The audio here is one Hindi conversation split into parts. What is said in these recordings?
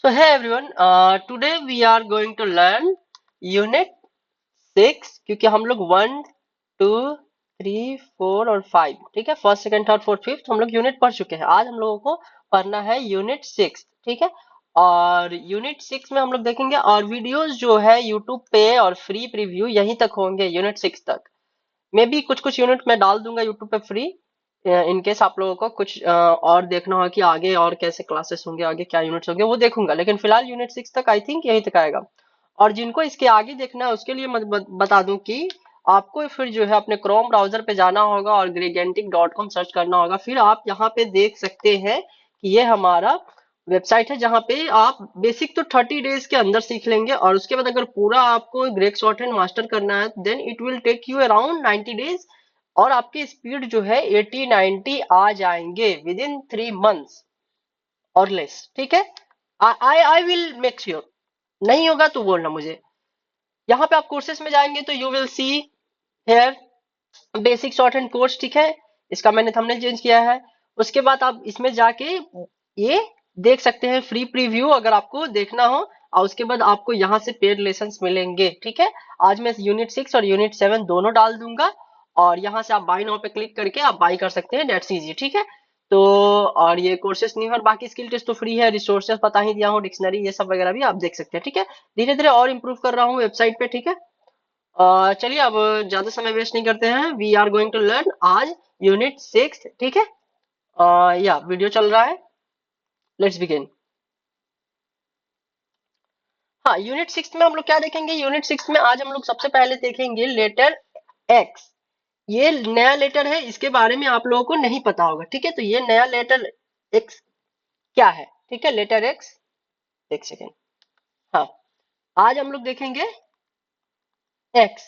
So hey everyone, today we are going to learn Unit 6 क्योंकि हम लोग 1, 2, 3, 4 और 5 ठीक है। First second third fourth fifth हम लोग यूनिट पढ़ चुके हैं। आज हम लोगों को पढ़ना है यूनिट 6 ठीक है। और यूनिट 6 में हम लोग देखेंगे और वीडियोस जो है यूट्यूब पे और फ्री प्रीव्यू यहीं तक होंगे यूनिट 6 तक। मे बी कुछ कुछ यूनिट मैं डाल दूंगा यूट्यूब पे फ्री, इन केस आप लोगों को कुछ और देखना हो कि आगे और कैसे क्लासेस होंगे, आगे क्या यूनिट्स होंगे वो देखूंगा, लेकिन फिलहाल यूनिट 6 तक आई थिंक यहीं तक आएगा। और जिनको इसके आगे देखना है उसके लिए मैं बता दूं कि आपको फिर जो है अपने क्रोम ब्राउजर पे जाना होगा और gregantic.com सर्च करना होगा। फिर आप यहाँ पे देख सकते हैं कि ये हमारा वेबसाइट है जहाँ पे आप बेसिक तो 30 डेज के अंदर सीख लेंगे, और उसके बाद अगर पूरा आपको ग्रेक शॉर्टहैंड मास्टर करना है then it will take you around 90 days, और आपकी स्पीड जो है 80-90 आ जाएंगे विद इन 3 मंथ्स और लेस। ठीक है, I I will make sure. नहीं होगा तो बोलना मुझे। यहाँ पे आप कोर्सेस में जाएंगे तो you will see here basic shorthand course ठीक है। इसका मैंने थंबनेल चेंज किया है। उसके बाद आप इसमें जाके ये देख सकते हैं फ्री प्रीव्यू अगर आपको देखना हो, और उसके बाद आपको यहाँ से पेड लेसन्स मिलेंगे ठीक है। आज मैं यूनिट 6 और यूनिट 7 दोनों डाल दूंगा, और यहाँ से आप बाय नाउ पे क्लिक करके आप बाय कर सकते हैं, डेट्स इजी ठीक है। तो और ये कोर्सेस नहीं है, और बाकी स्किल टेस्ट तो फ्री है, रिसोर्सेस पता ही दिया हूँ, डिक्शनरी ये सब वगैरह भी आप देख सकते हैं ठीक है। धीरे धीरे और इम्प्रूव कर रहा हूँ वेबसाइट पे ठीक है। चलिए अब ज्यादा समय वेस्ट नहीं करते हैं, we are going to learn आज यूनिट 6 ठीक है। या वीडियो चल रहा है, लेट्स बिगिन। हाँ, यूनिट 6 में हम लोग क्या देखेंगे? यूनिट 6 में आज हम लोग सबसे पहले देखेंगे लेटर एक्स। ये नया लेटर है, इसके बारे में आप लोगों को नहीं पता होगा ठीक है। तो ये नया लेटर एक्स क्या है? ठीक है, लेटर एक्स। एक सेकेंड। हाँ, आज हम लोग देखेंगे एक्स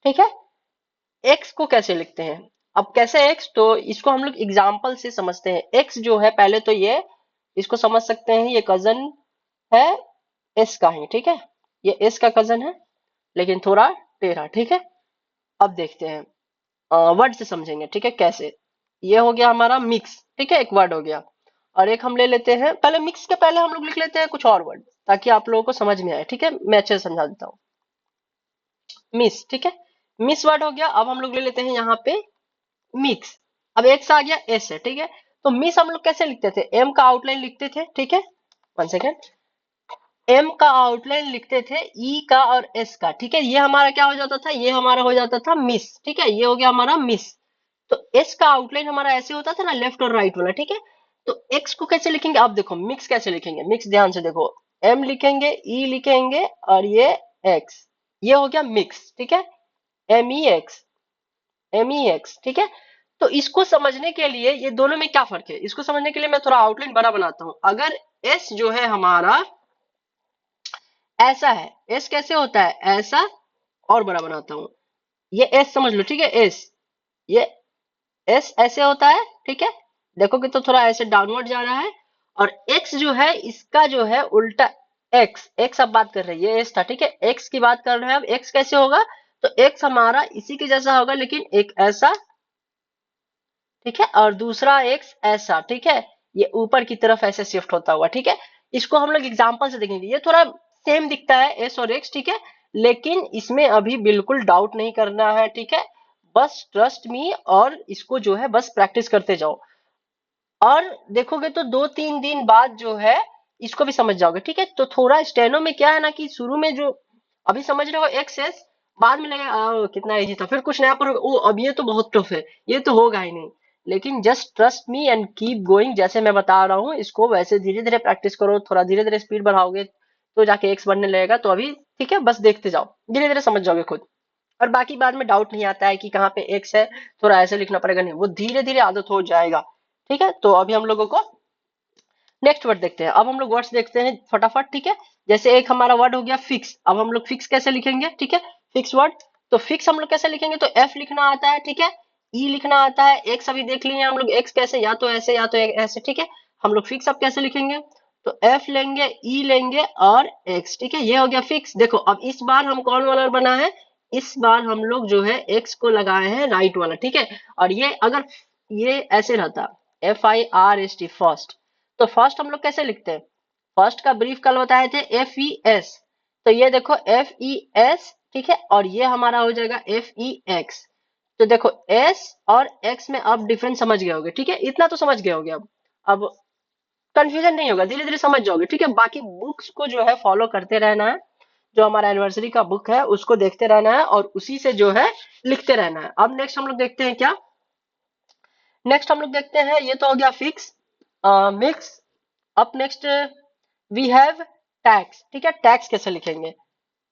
ठीक है। एक्स को कैसे लिखते हैं? अब कैसे एक्स, तो इसको हम लोग एग्जाम्पल से समझते हैं। एक्स जो है पहले तो ये इसको समझ सकते हैं, ये कजन है एस का ही ठीक है। ये एस का कजन है लेकिन थोड़ा टेढ़ा ठीक है। अब देखते हैं, वर्ड से समझेंगे ठीक है कैसे। ये हो गया हमारा मिक्स ठीक है, एक वर्ड हो गया। और एक हम ले लेते हैं, पहले मिक्स के पहले हम लोग लिख लेते हैं कुछ और वर्ड ताकि आप लोगों को समझ में आए ठीक है। मैं अच्छे से समझा देता हूँ। मिस ठीक है, मिस वर्ड हो गया। अब हम लोग ले लेते हैं यहाँ पे मिक्स। अब एक्स आ गया, एस है ठीक है। तो मिस हम लोग कैसे लिखते थे? एम का आउटलाइन लिखते थे ठीक है। One second. एम का आउटलाइन लिखते थे ई का और एस का ठीक है। ये हमारा क्या हो जाता था? ये हमारा हो जाता था मिस ठीक है। ये हो गया हमारा मिस। तो एस का आउटलाइन हमारा ऐसे होता था ना, लेफ्ट और राइट वाला ठीक है। तो एक्स को कैसे लिखेंगे? अब देखो मिक्स कैसे लिखेंगे। मिक्स ध्यान से देखो, एम लिखेंगे, ई लिखेंगे, और ये एक्स। ये हो गया मिक्स ठीक है। M E X, M E X ठीक है। तो इसको समझने के लिए ये दोनों में क्या फर्क है, इसको समझने के लिए मैं थोड़ा आउटलाइन बड़ा बनाता हूं। अगर एस जो है हमारा ऐसा है, एस कैसे होता है? ऐसा। और बड़ा बनाता हूं, ये एस समझ लो ठीक है। एस, ये एस ऐसे होता है ठीक है। देखोगे तो थोड़ा ऐसे डाउनवर्ड जा रहा है। और एक्स जो है इसका जो है उल्टा। एक्स, एक्स अब बात कर रहे हैं, ये एस था ठीक है, एक्स की बात कर रहे हैं। अब एक्स कैसे होगा? तो एक्स हमारा इसी के जैसा होगा लेकिन एक ऐसा ठीक है, और दूसरा एक्स ऐसा ठीक है। ये ऊपर की तरफ ऐसे शिफ्ट होता हुआ ठीक है। इसको हम लोग एग्जांपल से देखेंगे। ये थोड़ा सेम दिखता है एस और एक्स ठीक है, लेकिन इसमें अभी बिल्कुल डाउट नहीं करना है ठीक है। बस ट्रस्ट मी, और इसको जो है बस प्रैक्टिस करते जाओ, और देखोगे तो 2-3 दिन बाद जो है इसको भी समझ जाओगे ठीक है। तो थोड़ा स्टेनो में क्या है ना कि शुरू में जो अभी समझ रहे हो एक्स एस, बाद में लगेगा कितना इजी था, फिर कुछ नया पर ओ अब ये तो बहुत टफ है, ये तो होगा ही नहीं। लेकिन just trust me and keep going, जैसे मैं बता रहा हूँ इसको वैसे धीरे धीरे प्रैक्टिस करो। थोड़ा धीरे धीरे स्पीड बढ़ाओगे तो जाके एक्स बनने लगेगा। तो अभी ठीक है, बस देखते जाओ, धीरे धीरे समझ जाओगे खुद। और बाकी बाद में डाउट नहीं आता है कि कहाँ पे एक्स है, थोड़ा ऐसे लिखना पड़ेगा, नहीं, वो धीरे धीरे आदत हो जाएगा ठीक है। तो अभी हम लोगों को नेक्स्ट वर्ड देखते हैं। अब हम लोग वर्ड्स देखते हैं फटाफट ठीक है। जैसे एक हमारा वर्ड हो गया फिक्स। अब हम लोग फिक्स कैसे लिखेंगे ठीक है, फिक्स वर्ड। तो फिक्स हम लोग कैसे लिखेंगे? तो एफ लिखना आता है ठीक है, ई लिखना आता है, एक्स अभी देख लिए हम लोग, एक्स कैसे, या तो ऐसे या तो ऐसे ठीक है। हम लोग फिक्स अब कैसे लिखेंगे? तो एफ लेंगे, ई लेंगे और एक्स ठीक है। ये हो गया फिक्स। देखो अब इस बार हम कौन वाला बना है? इस बार हम लोग जो है एक्स को लगाए हैं राइट वाला ठीक है। और ये अगर ये ऐसे रहता, F I R S T first, तो फर्स्ट हम लोग कैसे लिखते हैं? फर्स्ट का ब्रीफ कल बताए थे FES, तो ये देखो FES, ठीक है, और ये हमारा हो जाएगा FEX। तो देखो S और X में आप डिफरेंस समझ गए होगे, ठीक है, इतना तो समझ गए होगे। अब कंफ्यूजन नहीं होगा, धीरे धीरे समझ जाओगे, ठीक है। बाकी बुक्स को जो है फॉलो करते रहना है, जो हमारा एनिवर्सरी का बुक है उसको देखते रहना है और उसी से जो है लिखते रहना है। अब नेक्स्ट हम लोग देखते हैं क्या, नेक्स्ट हम लोग देखते हैं, ये तो हो गया फिक्स, मिक्स। अब नेक्स्ट वी हैव टैक्स, ठीक है, टैक्स कैसे लिखेंगे,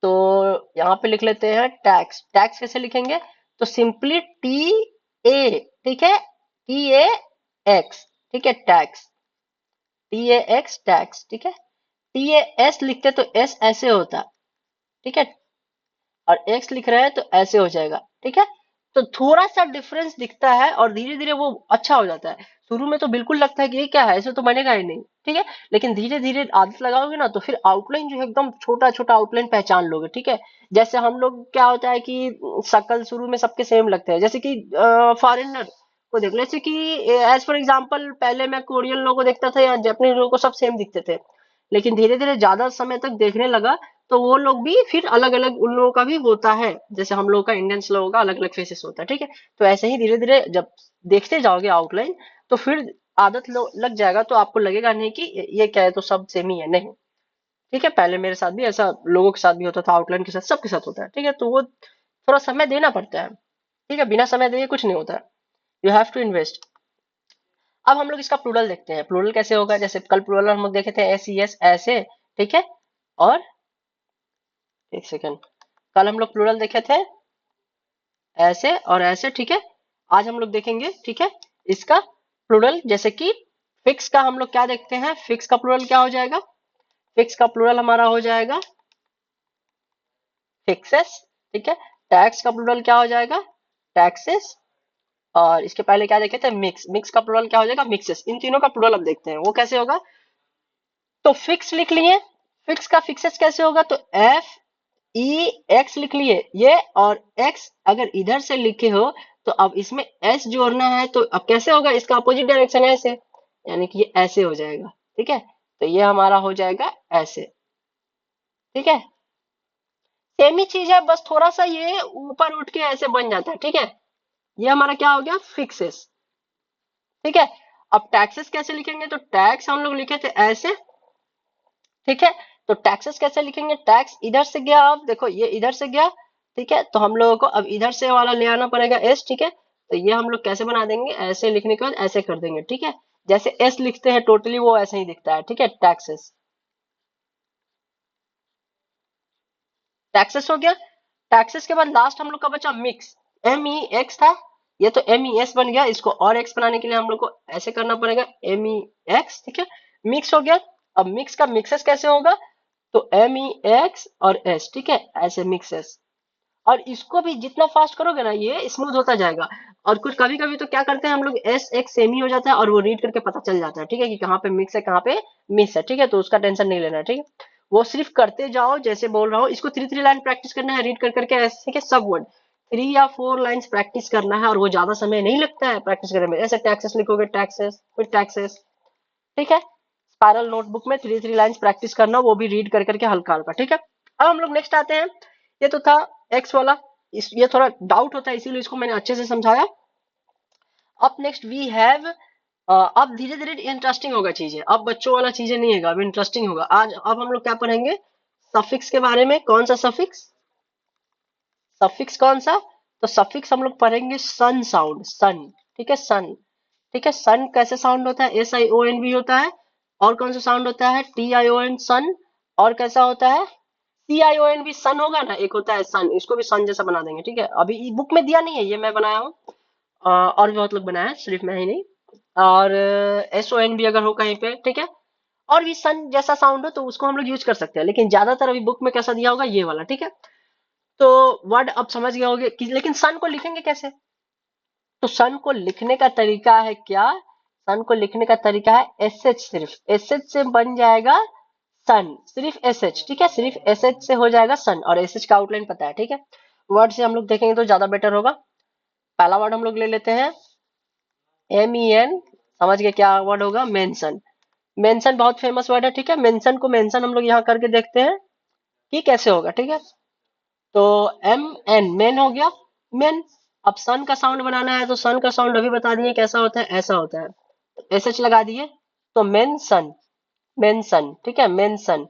तो यहाँ पे लिख लेते हैं टैक्स। टैक्स कैसे लिखेंगे, तो सिंपली TA, ठीक है, TAX, ठीक है, टैक्स, TAX टैक्स, ठीक है। TAS लिखते तो S ऐसे होता, ठीक है, और एक्स लिख रहे हैं तो ऐसे हो जाएगा, ठीक है। तो थोड़ा सा डिफरेंस दिखता है और धीरे धीरे वो अच्छा हो जाता है। शुरू में तो बिल्कुल लगता है कि ये क्या है, ऐसे तो बनेगा ही नहीं, ठीक है, लेकिन धीरे धीरे आदत लगाओगे ना तो फिर आउटलाइन जो है एकदम छोटा छोटा आउटलाइन पहचान लोगे, ठीक है। जैसे हम लोग क्या होता है कि शक्ल शुरू में सबके सेम लगते हैं, जैसे कि फॉरेनर को देख लो, जैसे कि एज फॉर एग्जाम्पल पहले मैं कोरियन लोगों को देखता था या जापानीज लोगों को, सब सेम दिखते थे, लेकिन धीरे धीरे ज्यादा समय तक देखने लगा तो वो लोग भी फिर अलग अलग उन लोगों का भी होता है, जैसे हम लोगों का इंडियंस लोगों का अलग अलग फेसेस होता है, ठीक है। तो ऐसे ही धीरे धीरे जब देखते जाओगे आउटलाइन तो फिर आदत लग जाएगा, तो आपको लगेगा नहीं कि ये क्या है, तो सब सेम ही है, नहीं, ठीक है। पहले मेरे साथ भी ऐसा लोगों के साथ भी होता था, आउटलाइन के साथ सबके साथ होता है, ठीक है, तो वो थोड़ा समय देना पड़ता है, ठीक है, बिना समय दिए कुछ नहीं होता है, यू हैव टू इन्वेस्ट। अब हम लोग इसका प्लूरल देखते हैं, प्लूरल कैसे होगा, जैसे कल प्लूरल हम लोग देखे थे SES ऐसे, ठीक है, और एक सेकेंड, कल हम लोग प्लूरल देखे थे ऐसे और ऐसे, ठीक है। आज हम लोग देखेंगे, ठीक है, इसका प्लूरल, जैसे कि फिक्स का हम लोग क्या देखते हैं, फिक्स का प्लूरल क्या हो जाएगा, फिक्स का प्लूरल हमारा हो जाएगा फिक्सेस, ठीक है। टैक्स का प्लूरल क्या हो जाएगा, टैक्सेस। और इसके पहले क्या देखे थे, मिक्स, मिक्स का प्लूरल क्या हो जाएगा, मिक्सेस। इन तीनों का प्लूरल अब देखते हैं वो कैसे होगा। तो फिक्स लिख लिए, फिक्स का फिक्सेस कैसे होगा, तो FEX लिख लिए ये, और X अगर इधर से लिखे हो तो अब इसमें S जोड़ना है, तो अब कैसे होगा, इसका अपोजिट डायरेक्शन है ऐसे, यानी कि ये ऐसे हो जाएगा, ठीक है। तो ये हमारा हो जाएगा ऐसे, ठीक है। सेम ही चीज है, बस थोड़ा सा ये ऊपर उठ के ऐसे बन जाता है, ठीक है। ये हमारा क्या हो गया, फिक्सेस, ठीक है। अब टैक्सेस कैसे लिखेंगे, तो टैक्स हम लोग लिखे थे ऐसे, ठीक है। तो टैक्सेस कैसे लिखेंगे, टैक्स इधर से गया, अब देखो ये इधर से गया, ठीक है, तो हम लोगों को अब इधर से वाला ले आना पड़ेगा S, ठीक है। तो ये हम लोग कैसे बना देंगे, ऐसे लिखने के बाद ऐसे कर देंगे, ठीक है। जैसे S लिखते हैं टोटली वो ऐसे ही दिखता है, ठीक है, टैक्सेस, टैक्सेस हो गया। टैक्सेस के बाद लास्ट हम लोग का बचा मिक्स, MEX था, ये तो MES बन गया, इसको और X बनाने के लिए हम लोग को ऐसे करना पड़ेगा, MEX, ठीक है, मिक्स हो गया। अब मिक्स का मिक्सेस कैसे होगा, तो MEX और S, ठीक है, ऐसे मिक्सेस। और इसको भी जितना फास्ट करोगे ना ये स्मूथ होता जाएगा। और कुछ कभी कभी तो क्या करते हैं हम लोग, SX सेम ही हो जाता है और वो रीड करके पता चल जाता है, ठीक है, कि कहाँ पे मिक्स है कहाँ पे मिस है, ठीक है, तो उसका टेंशन नहीं लेना, ठीक है। वो सिर्फ करते जाओ, जैसे बोल रहा हूँ, इसको 3 3 लाइन प्रैक्टिस करना है, रीड कर करके ऐसे के सब वर्ड 3 या 4 लाइन्स प्रैक्टिस करना है, और वो ज्यादा समय नहीं लगता है प्रैक्टिस करने में। ऐसे टैक्सेस लिखोगे, टैक्सेस फिर टैक्सेस, ठीक है। स्पाइरल नोटबुक में 3 3 लाइन्स प्रैक्टिस करना, वो भी रीड कर करके हल्का हल्का, ठीक है। अब हम लोग नेक्स्ट आते हैं, ये तो था एक्स वाला, ये थोड़ा डाउट होता है इसीलिए इसको मैंने अच्छे से समझाया। अब नेक्स्ट वी हैव, अब धीरे धीरे इंटरेस्टिंग होगा चीजें, अब बच्चों वाला चीजें नहीं होगा, अब इंटरेस्टिंग होगा। आज अब हम लोग क्या पढ़ेंगे, सफिक्स के बारे में। कौन सा सफिक्स, सफिक्स कौन सा, तो सफिक्स हम लोग पढ़ेंगे सन साउंड, सन, ठीक है, सन, ठीक है। सन कैसे साउंड होता है, SION भी होता है, और कौन सा साउंड होता है, TION सन, और कैसा होता है, CION भी, सन होगा ना, एक होता है सन, इसको भी सन जैसा बना देंगे, ठीक है। अभी बुक में दिया नहीं है, ये मैं बनाया हूँ, और भी बहुत लोग बनाया है, सिर्फ मैं ही नहीं। और SON भी अगर हो कहीं पे, ठीक है, और भी सन जैसा साउंड हो तो उसको हम लोग यूज कर सकते हैं, लेकिन ज्यादातर अभी बुक में कैसा दिया होगा, ये वाला, ठीक है। तो वर्ड अब समझ गए होगे कि, लेकिन सन को लिखेंगे कैसे, तो सन को लिखने का तरीका है क्या, सन को लिखने का तरीका है SH, सिर्फ SH से बन जाएगा सन, सिर्फ SH, ठीक है, सिर्फ SH से हो जाएगा सन, और SH का आउटलाइन पता है, ठीक है। वर्ड से हम लोग देखेंगे तो ज्यादा बेटर होगा। पहला वर्ड हम लोग ले लेते हैं MEN, समझ गए क्या वर्ड होगा, मेंशन, मेंशन बहुत फेमस वर्ड है, ठीक है। मेंशन को मेंशन हम लोग यहाँ करके देखते हैं कि कैसे होगा, ठीक है। तो एम एन मेन हो गया, मेन। अब सन का साउंड बनाना है, तो सन का साउंड अभी बता दिए कैसा होता है, ऐसा होता है, एस एच लगा दिए, तो मेंशन, मेंशन, ठीक है, मेंशन।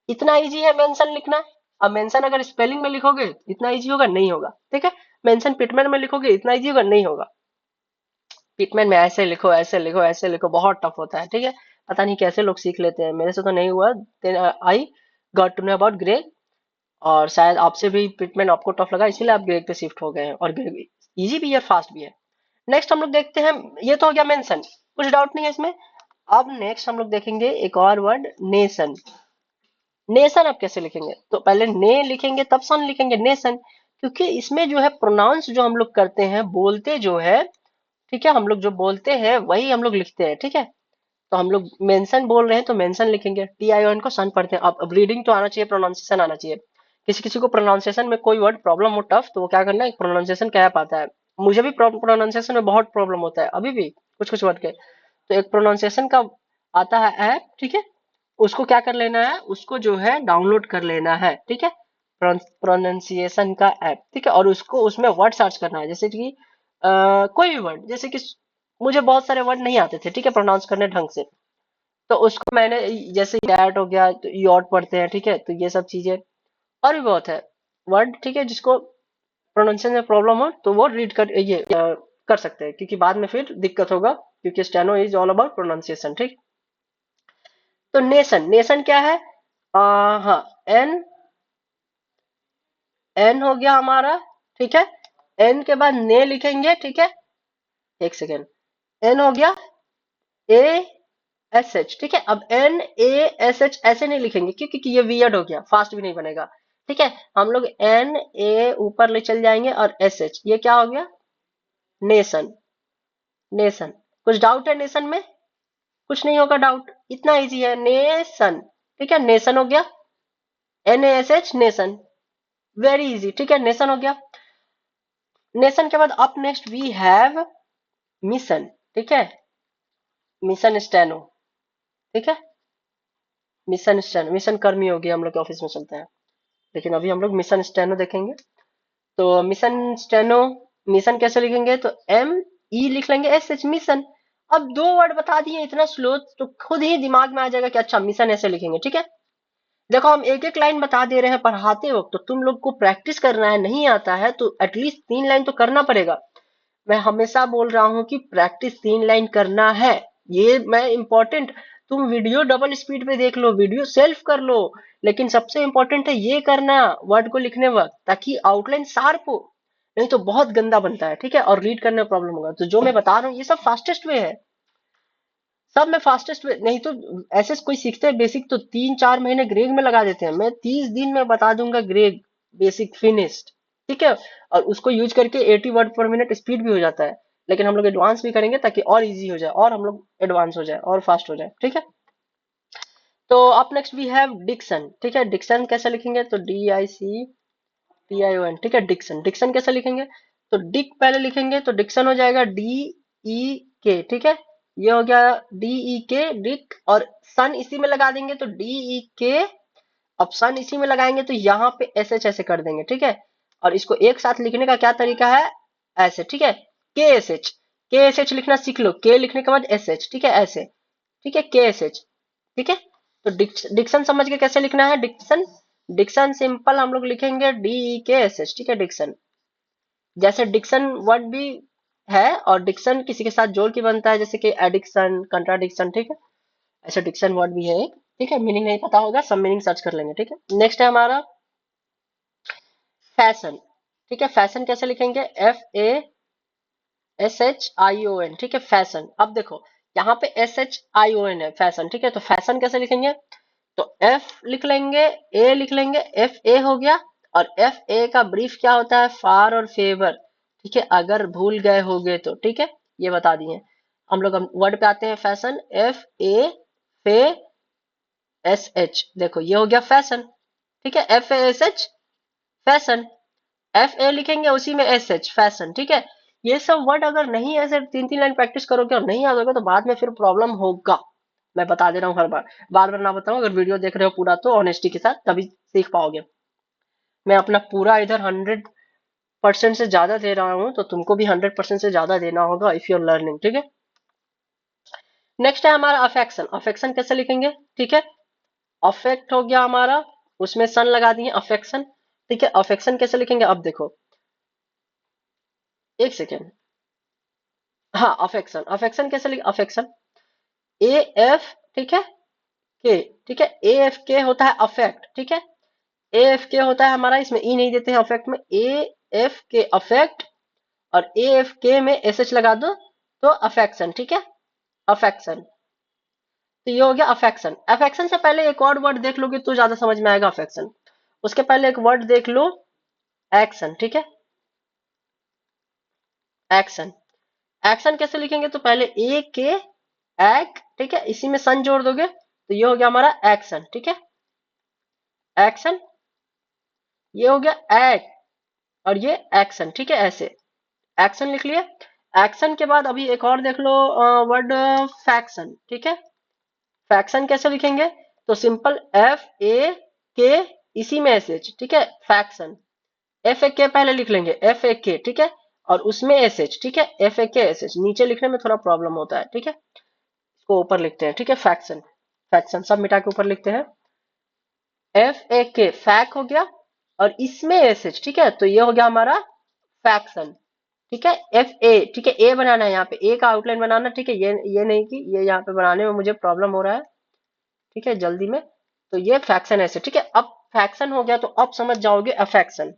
इतना इजी है मेंशन लिखना। अब मेंशन अगर स्पेलिंग में लिखोगे इतना इजी होगा, नहीं होगा, ठीक है। मेंशन पिटमैन में लिखोगे इतना इजी होगा, नहीं होगा। पिटमैन में ऐसे लिखो, ऐसे लिखो, ऐसे लिखो, बहुत टफ होता है, ठीक है। पता नहीं कैसे लोग सीख लेते हैं, मेरे से तो नहीं हुआ। I got to know about Gregg, और शायद आपसे भी पिटमैन आपको टफ लगा, इसीलिए आप ग्रेग पे शिफ्ट हो गए हैं, और ग्रेग इजी भी है, फास्ट भी है। नेक्स्ट हम लोग देखते हैं, ये तो हो गया मेंशन, कुछ डाउट नहीं है इसमें। अब नेक्स्ट हम लोग देखेंगे एक और वर्ड, नेशन। नेशन आप कैसे लिखेंगे, तो पहले ने लिखेंगे तब सन लिखेंगे, नेशन। क्योंकि इसमें जो है प्रोनाउंस जो हम लोग करते हैं, बोलते जो है, ठीक है, हम लोग जो बोलते हैं वही हम लोग लिखते हैं, ठीक है। तो हम लोग मेंशन बोल रहे हैं तो मेंशन लिखेंगे, टी आई ओन को सन पढ़ते हैं। अब रीडिंग तो आना चाहिए, प्रोनाउंसिएशन आना चाहिए। किसी किसी को प्रोनाउंसिएशन में कोई वर्ड प्रॉब्लम हो टफ, तो वो क्या करना है, प्रोनाउंसिएशन क्या पाता है। मुझे भी प्रोनाउंसिएशन में बहुत प्रॉब्लम होता है अभी भी, कुछ कुछ वर्ड के। तो एक प्रोनाउंसिएशन का आता है ऐप, ठीक है, उसको क्या कर लेना है, उसको जो है डाउनलोड कर लेना है, ठीक है। प्रोनाउंसिएशन का ऐप, ठीक है, और उसको उसमें वर्ड सर्च करना है, जैसे कि कोई भी वर्ड, जैसे कि मुझे बहुत सारे वर्ड नहीं आते थे, ठीक है, प्रोनाउंस करने ढंग से। तो उसको मैंने, जैसे कैट हो गया तो यॉट पढ़ते हैं, ठीक है, तो ये सब चीजें, और भी बहुत है वर्ड, ठीक है, जिसको प्रोनाउंसिएशन में प्रॉब्लम हो तो वो रीड कर ये कर सकते हैं, क्योंकि बाद में फिर दिक्कत होगा, क्योंकि steno is all about pronunciation, ठीक। तो नेशन, नेशन क्या है, हाँ, एन, एन हो गया हमारा, ठीक है। एन के बाद ने लिखेंगे, ठीक है, एक सेकेंड, एन हो गया, ए एस एच, ठीक है। अब एन ए एस एच ऐसे नहीं लिखेंगे, क्योंकि ये वियर्ड हो गया, फास्ट भी नहीं बनेगा, ठीक है। हम लोग एन ए ऊपर ले चल जाएंगे, और एस एच, ये क्या हो गया, नेशन, नेशन। कुछ डाउट है नेशन में, कुछ नहीं होगा डाउट, इतना इजी है, नेशन, ठीक है, नेशन हो गया, N A S H, nation, very easy, ठीक है, नेशन हो गया। नेशन के बाद up next we have mission, ठीक है, मिशन स्टेनो, ठीक है, मिशन स्टेनो, मिशन कर्मी हो गया, हम लोग के ऑफिस में चलता है, लेकिन अभी हम लोग मिशन स्टेनो देखेंगे। तो मिशन स्टेनो, मिशन कैसे लिखेंगे, तो एम ई लिख लेंगे, एस एच, मिशन। अब दो वर्ड बता दिए इतना स्लो, तो खुद ही दिमाग में आ जाएगा कि अच्छा मिशन ऐसे लिखेंगे, ठीक है। देखो हम एक एक लाइन बता दे रहे हैं पढ़ाते वक्त, तो तुम लोग को प्रैक्टिस करना है, नहीं आता है तो एटलीस्ट 3 लाइन तो करना पड़ेगा। मैं हमेशा बोल रहा हूँ कि प्रैक्टिस 3 लाइन करना है, ये मैं इंपॉर्टेंट। तुम वीडियो डबल स्पीड पे देख लो, वीडियो सेल्फ कर लो, लेकिन सबसे इंपॉर्टेंट है ये करना वर्ड को लिखने वक्त, ताकि आउटलाइन शार्प हो। नहीं तो बहुत गंदा बनता है, ठीक है, और रीड करने में प्रॉब्लम होगा। तो जो मैं बता रहा हूँ ये सब फास्टेस्ट वे है, सब में फास्टेस्ट वे। नहीं तो ऐसे कोई सीखते हैं बेसिक तो 3-4 महीने ग्रेग में लगा देते हैं, मैं 30 दिन में बता दूंगा ग्रेग बेसिक फिनिश्ड, ठीक है। और उसको यूज करके 80 वर्ड पर मिनट स्पीड भी हो जाता है। लेकिन हम लोग एडवांस भी करेंगे ताकि और इजी हो जाए, और हम लोग एडवांस हो जाए और फास्ट हो जाए, ठीक है। तो up next we have diction, ठीक है। डिक्शन कैसे लिखेंगे, तो D I C T I O N, ठीक है, डिक्शन। डिक्शन कैसे लिखेंगे, तो डिक पहले लिखेंगे तो डिक्शन हो जाएगा डी ई के, ठीक है, ये हो गया डी ई के, डिक। और सन इसी में लगा देंगे तो डी ई के। अब सन इसी में लगाएंगे तो यहाँ पे एस एच ऐसे कर देंगे, ठीक है। और इसको एक साथ लिखने का क्या तरीका है, ऐसे, ठीक है, के एस एच, के एस एच लिखना सीख लो, के लिखने के बाद एस एच, ठीक है, ऐसे, ठीक है, के एस एच, ठीक है। तो डिक्शन समझ के कैसे लिखना है, डिक्शन, डिक्शन सिंपल हम लोग लिखेंगे डी के एस एच, ठीक है, डिक्शन। जैसे डिक्शन वर्ड भी है, और डिक्शन किसी के साथ जोड़ के बनता है, जैसे कि एडिक्शन, कंट्राडिक्शन, ठीक है, ऐसे डिक्शन वर्ड भी है एक, ठीक है। मीनिंग नहीं पता होगा, सब मीनिंग सर्च कर लेंगे, ठीक है। नेक्स्ट है हमारा फैशन, ठीक है। फैशन कैसे लिखेंगे, F A S H I O N, ठीक है, फैशन। अब देखो यहाँ पे S H I O N है, फैशन, ठीक है। तो फैशन कैसे लिखेंगे, तो एफ लिख लेंगे, ए लिख लेंगे, एफ ए हो गया। और एफ ए का ब्रीफ क्या होता है, फार और फेवर, ठीक है, अगर भूल गए होगे तो, ठीक है, ये बता दिए। हम वर्ड पे आते हैं, फैशन, एफ ए फे एस एच, देखो ये हो गया फैशन, ठीक है, F A S H, fashion. F A लिखेंगे उसी में एस एच, फैशन, ठीक है। ये सब वर्ड अगर नहीं ऐसे 3-3 लाइन प्रैक्टिस करोगे और नहीं आ जाओगे तो बाद में फिर प्रॉब्लम होगा। मैं बता दे रहा हूँ हर बार, बार बार ना बताऊं। अगर वीडियो देख रहे हो पूरा तो ऑनेस्टी के साथ तभी सीख पाओगे। मैं अपना पूरा इधर 100% से ज्यादा दे रहा हूँ, तो तुमको भी 100% से ज्यादा देना होगा इफ यू आर लर्निंग, ठीक है। नेक्स्ट है हमारा अफेक्शन। अफेक्शन कैसे लिखेंगे, ठीक है। अफेक्ट हो गया हमारा, उसमें सन लगा दिए, अफेक्शन, ठीक है। अफेक्शन कैसे लिखेंगे, अब देखो, एक सेकेंड। हाँ, अफेक्शन, अफेक्शन कैसे लिखे, अफेक्शन ए एफ, ठीक है, के, ठीक है। ए एफ के होता है अफेक्ट, ठीक है। ए एफ के होता है हमारा, इसमें ई नहीं देते हैं अफेक्ट में, ए एफ के अफेक्ट, और ए एफ के में एस एच लगा दो तो अफेक्शन, ठीक है, अफेक्शन। तो ये हो गया अफेक्शन। अफेक्शन से पहले एक और वर्ड देख लोगे तो ज्यादा समझ में आएगा अफेक्शन। उसके पहले एक वर्ड देख लो, एक्शन, ठीक है, एक्शन। एक्शन कैसे लिखेंगे, तो पहले ए के एक, ठीक है, इसी में सन जोड़ दोगे तो ये हो गया हमारा एक्शन, ठीक है, एक्शन। ये हो गया एक, और ये एक्शन, ठीक है, ऐसे एक्शन लिख लिए। एक्शन के बाद अभी एक और देख लो वर्ड, फैक्शन, ठीक है। फैक्शन कैसे लिखेंगे, तो सिंपल एफ ए के, इसी में एस एच, ठीक है, फैक्शन। एफ ए के पहले लिख लेंगे, एफ ए के, ठीक है, और उसमें एस एच, ठीक है, एफ ए के एस एच। नीचे लिखने में थोड़ा प्रॉब्लम होता है, ठीक है, इसको ऊपर लिखते हैं, ठीक है, फैक्शन। फैक्शन सब मिटा के ऊपर लिखते हैं, एफ ए के, फैक हो गया, और इसमें एस एच, ठीक है, तो ये हो गया हमारा फैक्शन, ठीक है। एफ ए, ठीक है, ए बनाना है यहाँ पे, ए का आउटलाइन बनाना, ठीक है, ये नहीं कि ये यहाँ पे बनाने में मुझे प्रॉब्लम हो रहा है, ठीक है, जल्दी में। तो ये फैक्शन ऐसे, ठीक है। अब फैक्शन हो गया तो अब समझ जाओगे affection,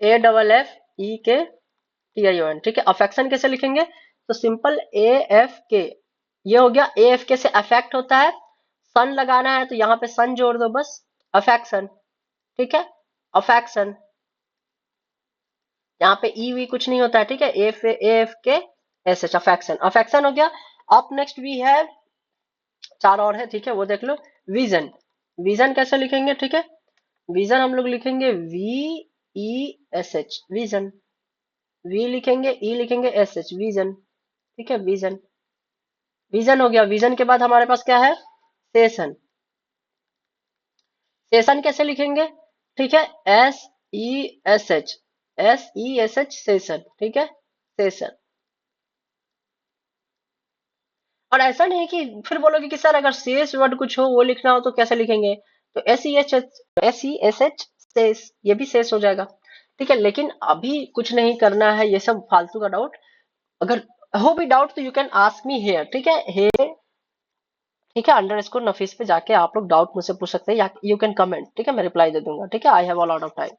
A double F E के टी आई ओ एन, ठीक है। अफेक्शन कैसे लिखेंगे, तो सिंपल ए एफ के, ये हो गया, ए एफ के से अफेक्ट होता है, सन लगाना है तो यहाँ पे सन जोड़ दो बस, अफेक्शन, ठीक है, अफेक्शन। यहाँ पे ई वी कुछ नहीं होता है, ठीक है, एफ ए एफ के एस एच, अफेक्शन, अफेक्शन हो गया। अप नेक्स्ट वी है, चार और है, ठीक है, वो देख लो। विजन, विजन कैसे लिखेंगे, ठीक है, विजन हम लोग लिखेंगे V E S H, vision. V लिखेंगे, ई लिखेंगे, एस एच, विजन, ठीक है, विजन। विजन हो गया। विजन के बाद हमारे पास क्या है, सेशन। सेशन कैसे लिखेंगे, ठीक है, S E S H, S E S H, session, ठीक है, सेशन। और ऐसा नहीं है कि फिर बोलोगे कि सर अगर शेष वर्ड कुछ हो वो लिखना हो तो कैसे लिखेंगे, तो एस ई एस एच शेष, ये भी शेष हो जाएगा, ठीक है। लेकिन अभी कुछ नहीं करना है, ये सब फालतू का डाउट। अगर हो भी डाउट तो you can ask me here, ठीक है, हे, ठीक है, अंडरस्कोर नफीस पे जाके आप लोग डाउट मुझसे पूछ सकते हैं, या यू कैन कमेंट, ठीक है, मैं रिप्लाई दे दूंगा, ठीक है, I have a lot of time.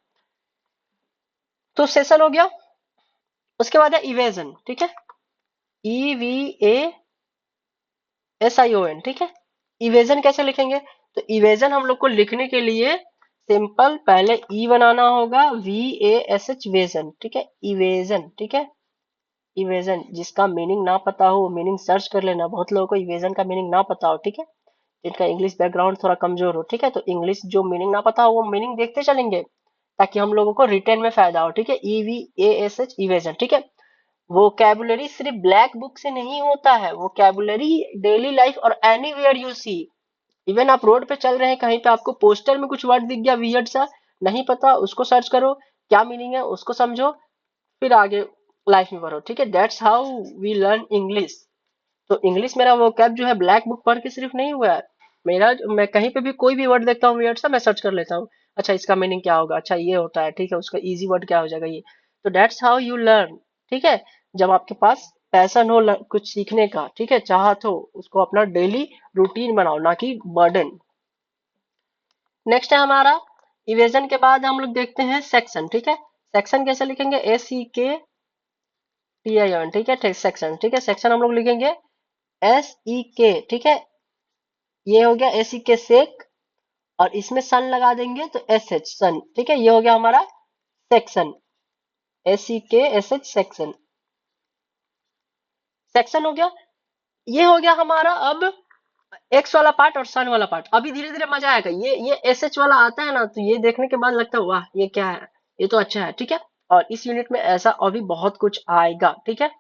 तो सेशन हो गया। उसके बाद है इवेजन, ठीक है, E V A S I O N, ठीक है। इवेजन कैसे लिखेंगे, तो इवेजन हम लोग को लिखने के लिए सिंपल पहले ई बनाना होगा, वी ए एस एच, वेजन, ठीक है, इवेजन, ठीक है, इवेजन। जिसका मीनिंग ना पता हो वो मीनिंग सर्च कर लेना, बहुत लोगों को इवेजन का मीनिंग ना पता हो, ठीक है, जिनका इंग्लिश बैकग्राउंड थोड़ा कमजोर हो, ठीक है, तो इंग्लिश जो मीनिंग ना पता हो वो मीनिंग देखते चलेंगे, ताकि हम लोगों को रिटेन में फायदा हो, ठीक है, E V A S H, evasion, ठीक है। वोकैबुलरी सिर्फ ब्लैक बुक से नहीं होता है, वोकैबुलरी डेली लाइफ और एनीवेयर यू सी, इवन आप रोड पे चल रहे हैं, कहीं पे आपको पोस्टर में कुछ वर्ड दिख गया वियर्ड सा, नहीं पता, उसको सर्च करो, क्या मीनिंग है उसको समझो, फिर आगे लाइफ में बढ़ो, ठीक है। That's how we learn English. तो इंग्लिश मेरा वो कैब जो है ब्लैक बुक पढ़ के सिर्फ नहीं हुआ है, मेरा मैं कहीं पे भी कोई भी वर्ड देखता हूँ वियर्ड सा, मैं सर्च कर लेता हूँ, अच्छा इसका मीनिंग क्या होगा, अच्छा ये होता है, ठीक है, उसका इजी वर्ड क्या हो जाएगा ये। तो दैट्स हाउ यू लर्न, ठीक है। जब आपके पास पैशन हो कुछ सीखने का, ठीक है, चाहत हो, उसको अपना डेली रूटीन बनाओ, ना कि बर्डन। नेक्स्ट है हमारा इवेजन के बाद हम लोग देखते हैं सेक्शन, ठीक है। सेक्शन कैसे लिखेंगे, एस सी के टी आई एन, ठीक है, सेक्शन, ठीक है, सेक्शन हम लोग लिखेंगे एस ई के, ठीक है, ये हो गया एस ई के सेक, और इसमें सन लगा देंगे तो एस एच, सन, ठीक है, ये हो गया हमारा सेक्शन, एस सी के एस एच, सेक्शन, सेक्शन हो गया। ये हो गया हमारा अब एक्स वाला पार्ट और सन वाला पार्ट। अभी धीरे धीरे मजा आएगा, ये एस एच वाला आता है ना, तो ये देखने के बाद लगता है वाह ये क्या है, ये तो अच्छा है, ठीक है। और इस यूनिट में ऐसा अभी बहुत कुछ आएगा, ठीक है।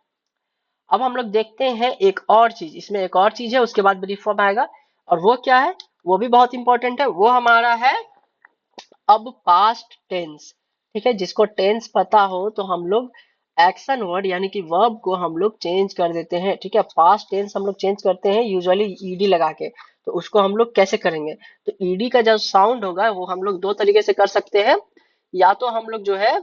अब हम लोग देखते हैं एक और चीज, इसमें एक और चीज है, उसके बाद ब्रीफ फॉर्म आएगा। और वो क्या है, वो भी बहुत इंपॉर्टेंट है, वो हमारा है अब पास्ट टेंस। ठीक है, जिसको टेंस पता हो तो हम लोग एक्शन वर्ड यानी कि वर्ब को हम लोग चेंज कर देते हैं। ठीक है, पास्ट टेंस हम लोग चेंज करते हैं यूजुअली ईडी लगा के। तो उसको हम लोग कैसे करेंगे, तो ईडी का जो साउंड होगा वो हम लोग दो तरीके से कर सकते हैं। या तो हम लोग जो है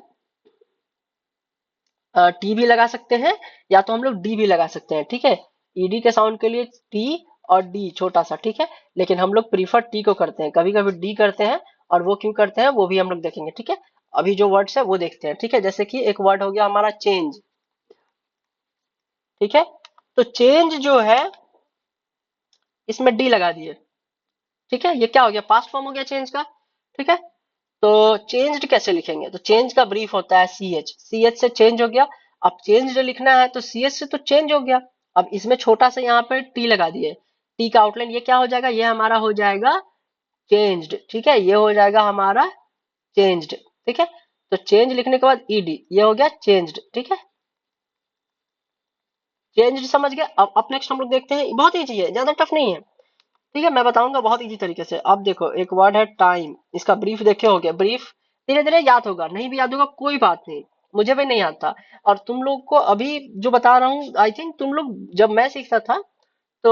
टी भी लगा सकते हैं, या तो हम लोग डी भी लगा सकते हैं। ठीक है, ईडी के साउंड के लिए टी और डी छोटा सा, ठीक है, लेकिन हम लोग प्रीफर टी को करते हैं, कभी कभी डी करते हैं। और वो क्यों करते हैं वो भी हम लोग देखेंगे। ठीक है, अभी जो वर्ड्स है वो देखते हैं। ठीक है, जैसे कि एक वर्ड हो गया हमारा चेंज। ठीक है, तो चेंज जो है इसमें डी लगा दिए। ठीक है, ये क्या हो गया, पास्ट फॉर्म हो गया चेंज का। ठीक है, तो चेंज्ड कैसे लिखेंगे, तो चेंज का ब्रीफ होता है सी एच, सी एच से चेंज हो गया। अब चेंज लिखना है तो सी एच से तो चेंज हो गया। अब इसमें छोटा सा यहाँ पे टी लगा दिए, टी का आउटलाइन, ये क्या हो जाएगा, ये हमारा हो जाएगा चेंज्ड। ठीक है, ये हो जाएगा हमारा चेंज्ड। ठीक है, तो चेंज लिखने के बाद ईडी, ये हो गया चेंज्ड। ठीक है, चेंज्ड समझ गए। अब नेक्स्ट हम लोग देखते हैं, बहुत ईजी है, ज्यादा टफ नहीं है। ठीक है, मैं बताऊंगा बहुत इजी तरीके से। अब देखो एक वर्ड है टाइम, इसका ब्रीफ देखे हो गया, ब्रीफ धीरे धीरे याद होगा, नहीं भी याद होगा कोई बात नहीं, मुझे भी नहीं आता। और तुम लोग को अभी जो बता रहा हूँ, आई थिंक तुम लोग जब मैं सीखता था तो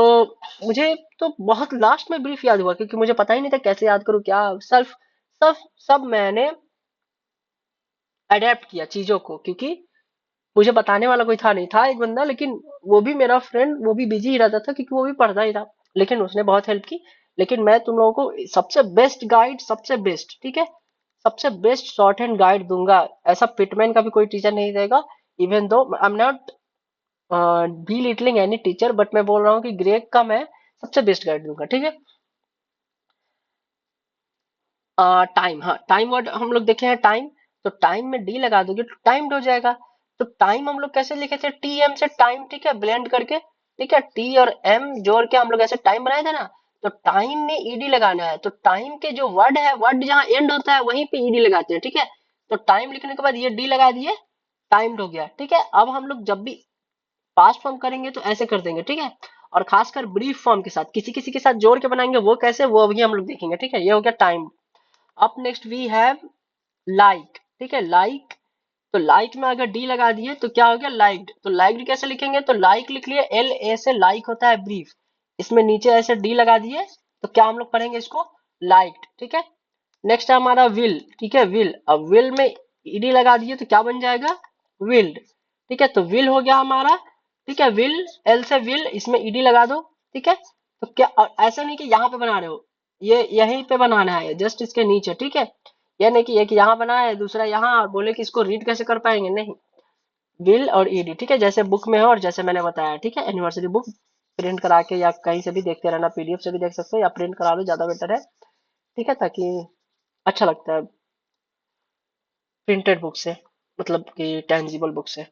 मुझे तो बहुत लास्ट में ब्रीफ याद हुआ, क्योंकि मुझे पता ही नहीं था कैसे याद करूँ क्या। सब सब सब मैंने अडेप्ट किया चीजों को, क्योंकि मुझे बताने वाला कोई था नहीं, था एक बंदा, लेकिन वो भी मेरा फ्रेंड, वो भी बिजी ही रहता था क्योंकि वो भी पढ़ता ही था, लेकिन उसने बहुत हेल्प की। लेकिन मैं तुम लोगों को सबसे बेस्ट गाइड, सबसे बेस्ट, ठीक है, सबसे बेस्ट शॉर्ट हैंड गाइड दूंगा। ऐसा पिटमैन का भी कोई टीचर नहीं देगा। Even though I am not belittling any teacher, but मैं बोल रहा हूँ कि ग्रेग का मैं सबसे बेस्ट गाइड दूंगा। ठीक है, टाइम, हाँ टाइम वर्ड हम लोग देखे हैं टाइम, तो टाइम में डी लगा दोगे तो टाइम्ड हो जाएगा। तो टाइम हम लोग कैसे लिखे थे, टी एम से टाइम, ठीक है, ब्लेंड करके। ठीक है, टी और एम जोड़ के हम लोग ऐसे टाइम बनाए थे ना, तो टाइम में ईडी लगाना है, तो टाइम के जो वर्ड है, वर्ड जहाँ एंड होता है वहीं पे ईडी लगाते हैं। ठीक है, तो टाइम लिखने के बाद ये डी लगा दिए, टाइम्ड हो गया। ठीक है, अब हम लोग जब भी पास्ट फॉर्म करेंगे तो ऐसे कर देंगे। ठीक है, और खासकर ब्रीफ फॉर्म के साथ किसी किसी के साथ जोड़ के बनाएंगे, वो कैसे, वो अभी हम लोग देखेंगे। ठीक है, ये हो गया time. Up next we have like. ठीक है, लाइक, तो लाइक में अगर डी लगा दिए तो क्या हो गया, लाइक्ड। तो लाइक्ड कैसे लिखेंगे, तो लाइक लिख लिए, एल ए से लाइक होता है ब्रीफ, इसमें नीचे ऐसे डी लगा दिए, तो क्या हम लोग पढ़ेंगे इसको, लाइक्ड। ठीक है, नेक्स्ट है हमारा विल। ठीक है, विल, अब विल में ईडी लगा दिए तो क्या बन जाएगा, विल्ड। ठीक है, तो विल हो गया हमारा। ठीक है, विल, एल से विल, इसमें ईडी लगा दो। ठीक है, तो क्या, और ऐसा नहीं कि यहाँ पे बना रहे हो, ये यहीं पे बनाना है, जस्ट इसके नीचे। ठीक है, ये नहीं कि एक यहाँ बनाया है दूसरा यहाँ, और बोले कि इसको रीड कैसे कर पाएंगे, नहीं, विल और ईडी। ठीक है, जैसे बुक में है और जैसे मैंने बताया। ठीक है, एनिवर्सरी बुक प्रिंट करा के या कहीं से भी देखते रहना, पीडीएफ से भी देख सकते हो, या प्रिंट करा लो, ज्यादा बेटर है। ठीक है, ताकि अच्छा लगता है प्रिंटेड बुक से, मतलब कि टेंजिबल बुक से।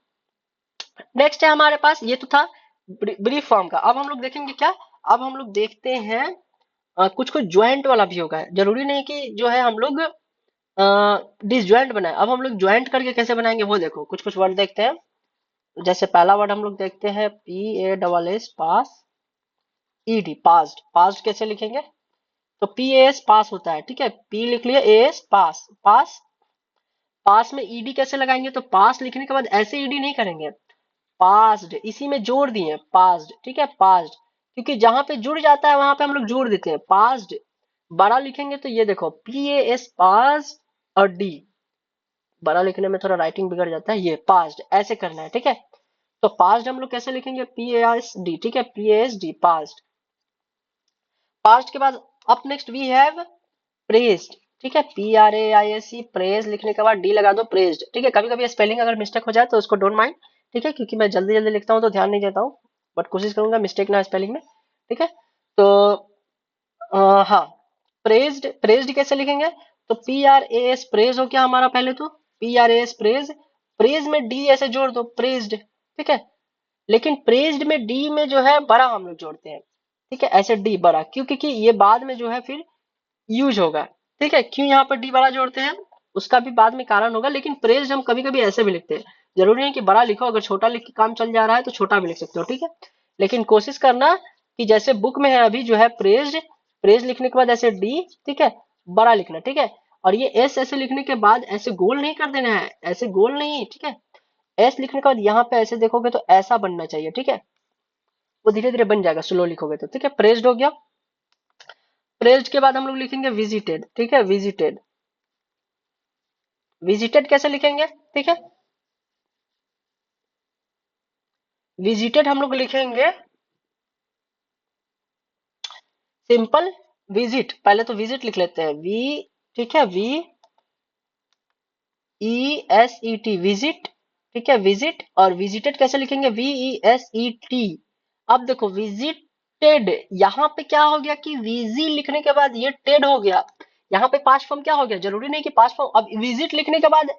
नेक्स्ट है हमारे पास, ये तो था ब्रीफ फॉर्म का। अब हम लोग देखेंगे क्या, अब हम लोग देखते हैं कुछ कुछ ज्वाइंट वाला भी होगा, जरूरी नहीं कि जो है हम लोग डिसज्वाइंट बनाए। अब हम लोग ज्वाइंट करके कैसे बनाएंगे वो देखो, कुछ कुछ वर्ड देखते हैं। जैसे पहला वर्ड हम लोग देखते हैं P A double S, pass, E D, past. Past कैसे लिखेंगे, तो पी ए एस पास होता है। ठीक है, पी लिख लिया, ए एस पास, पास। पास में ईडी कैसे लगाएंगे, तो पास लिखने के बाद ऐसे ईडी नहीं करेंगे, पास्ड इसी में जोड़ दिए, पास्ड। ठीक है, पास्ड, क्योंकि जहां पे जुड़ जाता है वहां पे हम लोग जोड़ देते हैं, पास्ड। बड़ा लिखेंगे तो ये देखो पी ए एस पास, और डी, बड़ा लिखने में थोड़ा राइटिंग बिगड़ जाता है, ये पास्ड ऐसे करना है। ठीक है, तो पास्ड हम लोग कैसे लिखेंगे, पी ए एस डी। ठीक है, P A S D, passed. Past के बाद up next we have praised. ठीक है, P R A I S C, praise लिखने के बाद डी लगा दो, प्रेज्ड। ठीक है, कभी कभी स्पेलिंग अगर मिस्टेक हो जाए तो उसको डोंट माइंड। ठीक है, क्योंकि मैं जल्दी जल्दी लिखता हूँ तो ध्यान नहीं देता हूँ, बट कोशिश करूंगा मिस्टेक ना स्पेलिंग में। ठीक है, तो हाँ, प्रेज्ड, प्रेज्ड कैसे लिखेंगे, तो P R A S praise हो गया हमारा, पहले तो P R A S praise, praise में डी ऐसे जोड़ दो, प्रेज्ड। ठीक है, लेकिन प्रेज्ड में डी में जो है बड़ा हम लोग जोड़ते हैं। ठीक है, ऐसे डी बड़ा, क्यों, क्योंकि ये बाद में जो है फिर यूज होगा। ठीक है, क्यों यहाँ पर डी बड़ा जोड़ते हैं, उसका भी बाद में कारण होगा, लेकिन प्रेज्ड हम कभी कभी ऐसे भी लिखते हैं। जरूरी नहीं कि बड़ा लिखो, अगर छोटा लिख के काम चल जा रहा है तो छोटा भी लिख सकते हो, ठीक है। लेकिन कोशिश करना कि जैसे बुक में है अभी जो है प्रेज्ड, प्रेज लिखने के बाद ऐसे डी, ठीक है, बड़ा लिखना, ठीक है। और ये एस ऐसे लिखने के बाद ऐसे गोल नहीं कर देना है, ऐसे गोल नहीं, ठीक है। एस लिखने के बाद यहाँ पे ऐसे देखोगे तो ऐसा बनना चाहिए, ठीक है। वो धीरे धीरे बन जाएगा, स्लो लिखोगे तो, ठीक है। प्रेज्ड हो गया। प्रेज्ड के बाद हम लोग लिखेंगे विजिटेड, ठीक है, विजिटेड। विजिटेड कैसे लिखेंगे, ठीक है। विजिटेड हम लोग लिखेंगे सिंपल विजिट, पहले तो विजिट लिख लेते हैं, वी, ठीक है, we E S E T, visit, ठीक है, विजिट। और विजिटेड कैसे लिखेंगे, V E S E T. अब देखो विजिटेड, यहाँ पे क्या हो गया कि विजी लिखने के बाद ये टेड हो गया, यहाँ पे पास्ट फॉर्म क्या हो गया, जरूरी नहीं कि पास्ट फॉर्म, अब विजिट लिखने के बाद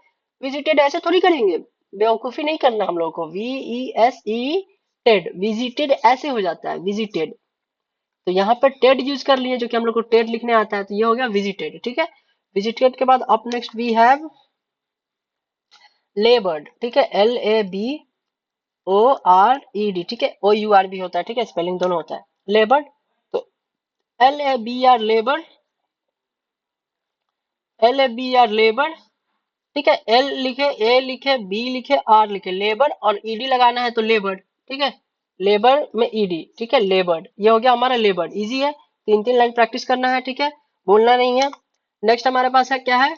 विजिटेड ऐसे थोड़ी करेंगे, बेवकूफी नहीं करना हम लोग को, we E S E Ted, visited ऐसे हो जाता है, विजिटेड। तो यहाँ पे टेड यूज कर लिए, जो कि हम लोग को टेड लिखने आता है, तो ये हो गया विजिटेड, ठीक है। विजिटेड के बाद up next we have laboured, ठीक है, L A B O R E D, ठीक है, ओ यू आर भी होता है, ठीक है, स्पेलिंग दोनों होता है, लेबर्ड। तो L A B R laboured, L A B R laboured, ठीक है। एल लिखे, ए लिखे, बी लिखे, आर लिखे, लेबर, और ईडी लगाना है तो लेबर्ड, ठीक है, लेबर में ईडी, ठीक है, लेबर्ड, ये हो गया हमारा लेबर्ड, इजी है। तीन तीन लाइन प्रैक्टिस करना है, ठीक है, बोलना नहीं है। नेक्स्ट हमारे पास है क्या है,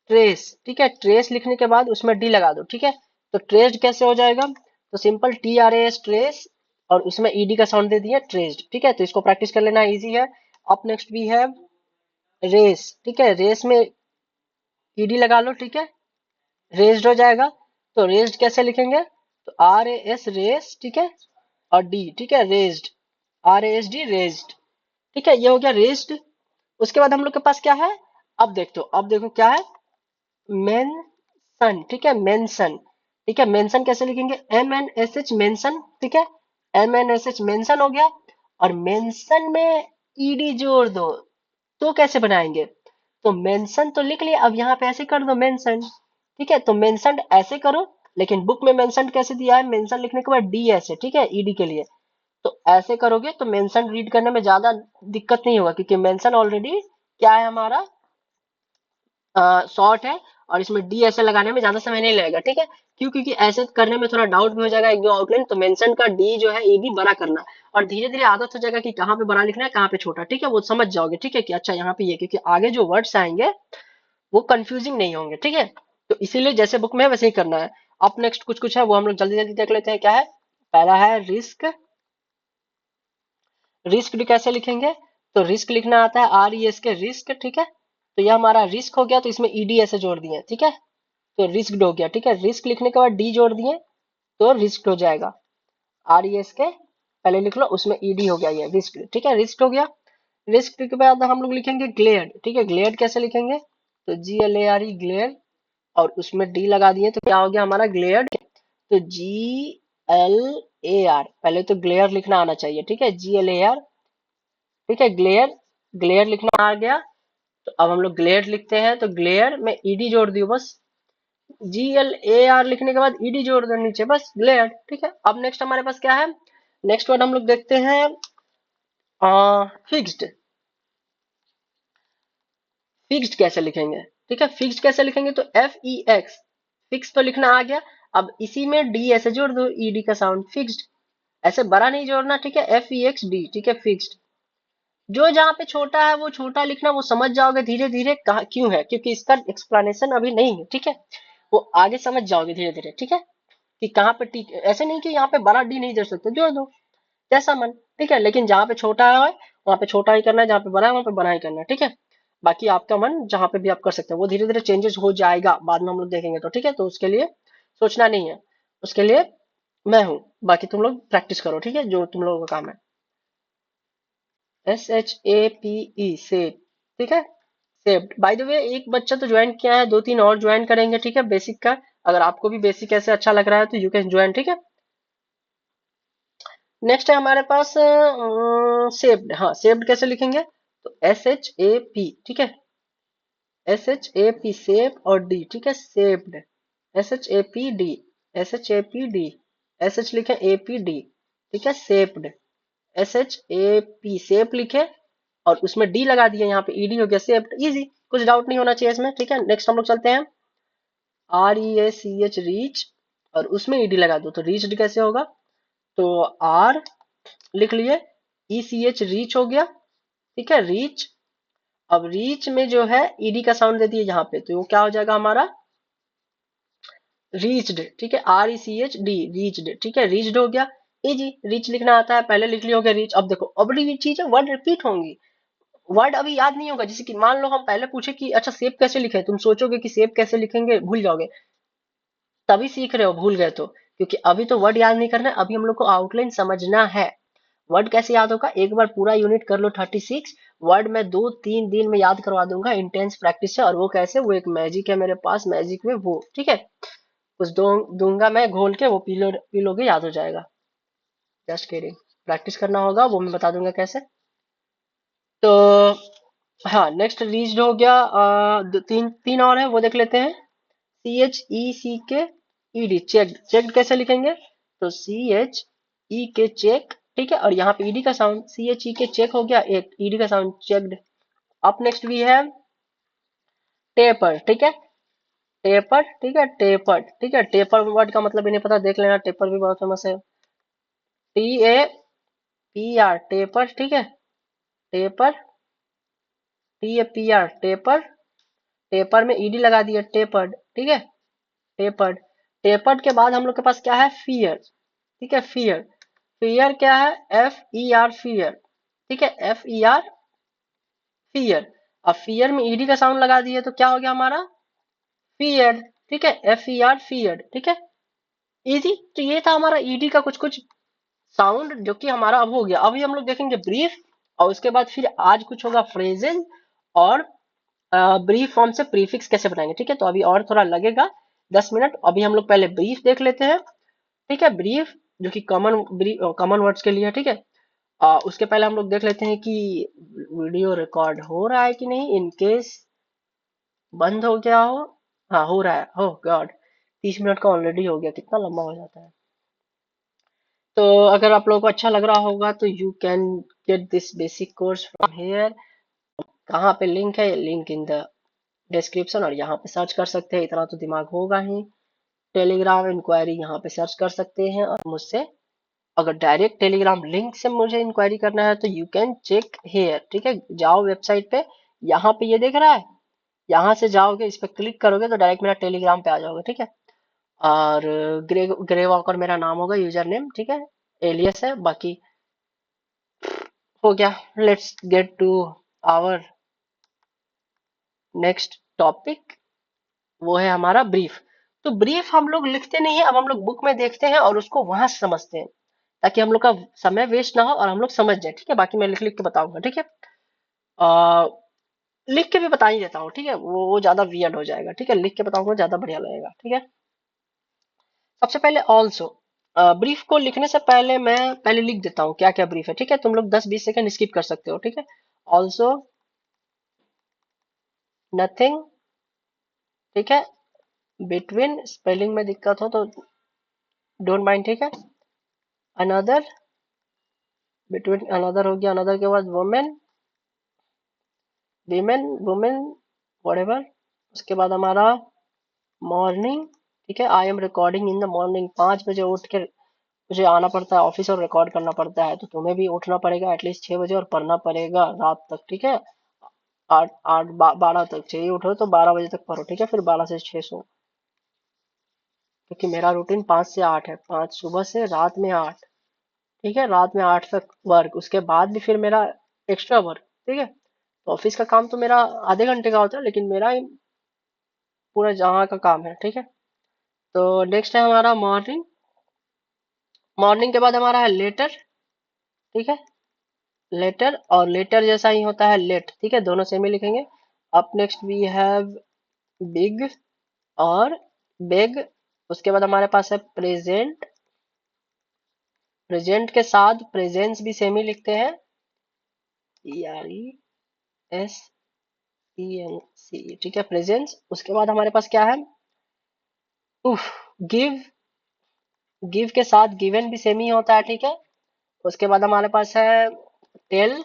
ट्रेस, ठीक है। ट्रेस लिखने के बाद उसमें डी लगा दो, ठीक है। तो ट्रेस्ड कैसे हो जाएगा, तो simple T R A S, trace, और उसमें ईडी का साउंड दे दिया, ट्रेस्ड, ठीक है। तो इसको प्रैक्टिस कर लेना, इजी है। अप नेक्स्ट भी है रेस, ठीक है, रेस में ईडी लगा लो, ठीक है, रेस्ड हो जाएगा। तो रेस्ड कैसे लिखेंगे, तो आर ए एस रेस, ठीक है, और डी, ठीक है, raised, R A S D, raised, ठीक है, ये हो गया रेस्ड। उसके बाद हम लोग के पास क्या है, अब देखो, अब देखो क्या है, मेंशन, ठीक है, मेंशन, ठीक है। मेंशन कैसे लिखेंगे, M N S H, mention, ठीक है, M N S H, mention हो गया। और मेंशन में ईडी जोड़ दो, तो कैसे बनाएंगे, तो मेंशन तो लिख लिया, अब यहाँ पे ऐसे कर दो मेंशन, ठीक है। तो मेंशन ऐसे करो, लेकिन बुक में मेंशन कैसे दिया है, मेंशन लिखने के बाद डी ऐसे, ठीक है, ईडी के लिए। तो ऐसे करोगे तो मेंशन रीड करने में ज्यादा दिक्कत नहीं होगा, क्योंकि मेंशन ऑलरेडी क्या है हमारा, शॉर्ट है, और इसमें डी ऐसे लगाने में ज्यादा समय नहीं लगेगा, ठीक है। क्यों, क्योंकि ऐसे करने में थोड़ा डाउट भी हो जाएगा एक दो आउटलाइन, तो मेंशन का डी जो है ईडी बड़ा करना, और धीरे धीरे आदत हो जाएगा कि कहाँ पे बड़ा लिखना है कहाँ पे छोटा, ठीक है, वो समझ जाओगे, ठीक है, कि अच्छा यहाँ पे ये, क्योंकि आगे जो वर्ड्स आएंगे वो कंफ्यूजिंग नहीं होंगे, ठीक है। तो इसीलिए जैसे बुक में है वैसे ही करना है। अब नेक्स्ट कुछ कुछ है वो हम लोग जल्दी जल्दी देख लेते हैं, क्या है, पहला है रिस्क। रिस्क भी कैसे लिखेंगे, तो रिस्क लिखना आता है आर ई एस के, रिस्क, ठीक है। तो ये हमारा रिस्क हो गया, तो इसमें ईडी ऐसे जोड़ दिए, ठीक है, तो रिस्क हो गया, ठीक है। रिस्क लिखने के बाद डी जोड़ दिए, तो रिस्क हो जाएगा, आर ई एस के पहले लिख लो, उसमें ईडी हो गया, ये रिस्क, ठीक है, रिस्क हो गया। रिस्क के बाद हम लोग लिखेंगे ग्लेड, ठीक है, ग्लेड कैसे लिखेंगे, तो G L A R E, glared, और उसमें डी लगा दिए, तो क्या हो गया हमारा ग्लेड। तो जी एल ए आर, पहले तो ग्लेयर लिखना आना चाहिए, ठीक है, जी एल ए आर, ठीक है, ग्लेयर, ग्लेयर लिखना आ गया। तो अब हम लोग ग्लेयर लिखते हैं, तो ग्लेयर में ईडी जोड़ दियो बस, जी एल ए आर लिखने के बाद ईडी जोड़ दो नीचे, बस ग्लेयर, ठीक है। अब नेक्स्ट हमारे पास क्या है, नेक्स्ट वर्ड हम लोग देखते हैं फिक्स्ड। फिक्स्ड कैसे लिखेंगे, ठीक है, फिक्स्ड कैसे लिखेंगे, तो एफ ई एक्स, फिक्स तो लिखना आ गया। अब इसी में डी ऐसे जोड़ दो, ईडी का साउंड, फिक्स्ड, ऐसे बड़ा नहीं जोड़ना, ठीक है, एफ ई एक्स डी, ठीक है, फिक्स्ड। जो जहाँ पे छोटा है वो छोटा लिखना, वो समझ जाओगे धीरे धीरे कहा क्यों है, क्योंकि इसका एक्सप्लेनेशन अभी नहीं है, ठीक है, वो आगे समझ जाओगे धीरे धीरे, ठीक है, कि कहाँ पे टी, ऐसे नहीं कि यहाँ पे बड़ा डी नहीं जोड़ सकते, जोड़ दो जैसा मन, ठीक है। लेकिन जहाँ पे छोटा है वहां पे छोटा ही करना है, जहाँ पे बड़ा है वहां पे बड़ा ही करना है, ठीक है। बाकी आपका मन जहाँ पे भी आप कर सकते हैं, वो धीरे धीरे चेंजेस हो जाएगा, बाद में हम लोग देखेंगे, तो ठीक है, तो उसके लिए सोचना नहीं है, उसके लिए मैं हूँ, बाकी तुम लोग प्रैक्टिस करो, ठीक है, जो तुम लोगों का काम है। S H A P E, save, ठीक है, सेव्ड। बाय द वे एक बच्चा तो ज्वाइन किया है, दो तीन और ज्वाइन करेंगे, ठीक है, बेसिक का। अगर आपको भी बेसिक ऐसे अच्छा लग रहा है तो यू कैन ज्वाइन, ठीक है। नेक्स्ट है हमारे पास सेव्ड, हाँ, सेव्ड कैसे लिखेंगे, तो एस एच ए पी, ठीक है, SHAP सेप और डी, ठीक है, सेप्ड, SHAPD, SHAPD, SH लिखे APD, ठीक है, सेप्ड, SHAP सेप लिखे और उसमें डी लगा दिए, यहाँ पे ED हो गया, सेप्ड, इजी, कुछ डाउट नहीं होना चाहिए इसमें, ठीक है। नेक्स्ट हम लोग चलते हैं, REACH रीच, और उसमें ED लगा दो तो रीच्ड कैसे होगा, तो R लिख लिए, ECH रीच हो गया, ठीक है, रीच। अब रीच में जो है ED का साउंड दे दिए यहाँ पे, तो वो क्या हो जाएगा हमारा रीच्ड, ठीक है, RECHD रीच्ड, ठीक है, रीच्ड हो गया, इजी, रीच लिखना आता है, पहले लिख लिया हो गया रीच। अब देखो अब बड़ी चीज है, वर्ड रिपीट होंगी, वर्ड अभी याद नहीं होगा, जैसे कि मान लो हम पहले पूछे कि अच्छा सेब कैसे लिखे, तुम सोचोगे कि सेब कैसे लिखेंगे, भूल जाओगे, तभी सीख रहे हो भूल गए तो, क्योंकि अभी तो वर्ड याद नहीं करना है, अभी हम लोग को आउटलाइन समझना है। वर्ड कैसे याद होगा, एक बार पूरा यूनिट कर लो 36 वर्ड में 2-3 दिन में याद करवा दूंगा, इंटेंस प्रैक्टिस है। और वो कैसे, वो एक मैजिक है मेरे पास, मैजिक में वो, ठीक है, कुछ दूंगा मैं घोल के, वो पी लोगे, याद हो जाएगा, जस्ट किडिंग, प्रैक्टिस करना होगा, वो मैं बता दूंगा कैसे। तो हाँ, नेक्स्ट रीच्ड हो गया, तीन तीन और है वो देख लेते हैं, CHECKED, चेक, चेक कैसे लिखेंगे, तो CHE चेक, ठीक है, और यहाँ पे ED का साउंड, CHE चेक हो गया, एक ED का साउंड चेक्ड। अप नेक्स्ट भी है टेपर, ठीक है, टेपर, ठीक है, टेपर्ड, ठीक है, टेपर वर्ड का मतलब ही नहीं पता, देख लेना, टेपर भी बहुत फेमस है, TAPR टेपर, ठीक है, टेपर, TAPR टेपर, टेपर में ED लगा दिया, टेपर्ड, ठीक है, टेपर्ड। टेपर्ड के बाद हम लोग के पास क्या है, फियर, ठीक है, फियर, फियर क्या है, FER फियर, ठीक है, FER फियर। अब फियर में ED का साउंड लगा दिए तो क्या हो गया हमारा फियर्ड, ठीक है, FER फियर्ड, ठीक है, इजी। तो ये था हमारा ED का कुछ कुछ साउंड जो कि हमारा अब हो गया। अभी हम लोग देखेंगे ब्रीफ, और उसके बाद फिर आज कुछ होगा फ्रेजेस, और ब्रीफ फॉर्म से प्रीफिक्स कैसे बनाएंगे, ठीक है। तो अभी और थोड़ा लगेगा 10 मिनट, अभी हम लोग पहले ब्रीफ देख लेते हैं, ठीक है, ब्रीफ जो कि कॉमन वर्ड्स के लिए है, ठीक है। उसके पहले हम लोग देख लेते हैं कि वीडियो रिकॉर्ड हो रहा है कि नहीं, इन केस बंद हो गया हो, हाँ हो रहा है, हो गॉड, 30 मिनट का ऑलरेडी हो गया, कितना लंबा हो जाता है। तो अगर आप लोगों को अच्छा लग रहा होगा तो you can get this basic course from here, कहाँ पे लिंक है, लिंक इन द डिस्क्रिप्शन, और यहाँ पे सर्च कर सकते हैं, इतना तो दिमाग होगा ही, टेलीग्राम इंक्वायरी यहाँ पे सर्च कर सकते हैं, और मुझसे अगर डायरेक्ट टेलीग्राम लिंक से मुझे इंक्वायरी करना है तो यू कैन चेक हेयर, ठीक है, जाओ वेबसाइट पे, यहाँ पे ये देख रहा है, यहाँ से जाओगे, इस पे क्लिक करोगे तो डायरेक्ट मेरा टेलीग्राम पे आ जाओगे, ठीक है। और ग्रे वॉकर मेरा नाम होगा, यूजर नेम, ठीक है, एलियस है, बाकी हो गया। Let's get to our next topic, वो है हमारा ब्रीफ। तो ब्रीफ हम लोग लिखते नहीं है, अब हम लोग बुक में देखते हैं और उसको वहां से समझते हैं, ताकि हम लोग का समय वेस्ट ना हो और हम लोग समझ जाए, ठीक है। बाकी मैं लिख लिख के बताऊंगा, ठीक है, आ, लिख के भी बता ही देता हूँ, ठीक है, वो ज्यादा वियर्ड हो जाएगा, ठीक है, लिख के बताऊंगा ज्यादा बढ़िया लगेगा, ठीक है। सबसे पहले ऑल्सो, ब्रीफ को लिखने से पहले मैं पहले लिख देता हूँ क्या क्या ब्रीफ है, ठीक है, तुम लोग 10-20 सेकंड स्किप कर सकते हो, ठीक है। ऑल्सो, नथिंग, ठीक है, बिटवीन, स्पेलिंग में दिक्कत हो तो डोंट माइंड, ठीक है, अनदर, बिटवीन अनदर हो गया, अनदर के बाद वुमेन, वीमेन, वुमेन, व्हाटएवर। उसके बाद हमारा मॉर्निंग, ठीक है, I M recording in the morning, 5 बजे उठ के मुझे आना पड़ता है ऑफिस और रिकॉर्ड करना पड़ता है, तो तुम्हें भी उठना पड़ेगा एटलीस्ट 6 बजे और पढ़ना पड़ेगा रात तक, ठीक है, 8 8 12 तक, चाहिए उठो तो 12 बजे तक पढ़ो, ठीक है, फिर 12 से 6 सो, क्योंकि मेरा रूटीन 5 से 8 है, 5 सुबह से रात में 8, ठीक है, रात में 8 तक वर्क, उसके बाद भी फिर मेरा एक्स्ट्रा वर्क, ठीक है। तो ऑफिस का काम तो मेरा आधे घंटे का होता है, लेकिन मेरा ही पूरा जहाँ का काम है, ठीक है। तो नेक्स्ट है हमारा मॉर्निंग, मॉर्निंग के बाद हमारा है लेटर, ठीक है, लेटर, और लेटर जैसा ही होता है लेट, ठीक है, दोनों सेम ही लिखेंगे। Up next we have big और बेग, उसके बाद हमारे पास है प्रेजेंट, प्रेजेंट के साथ प्रेजेंस भी सेम ही लिखते हैं, ERES, PNC, ठीक है, प्रेजेंस। उसके बाद हमारे पास क्या है, उफ, गिव, गिव के साथ गिवन भी सेम ही होता है, ठीक है। उसके बाद हमारे पास है टेल,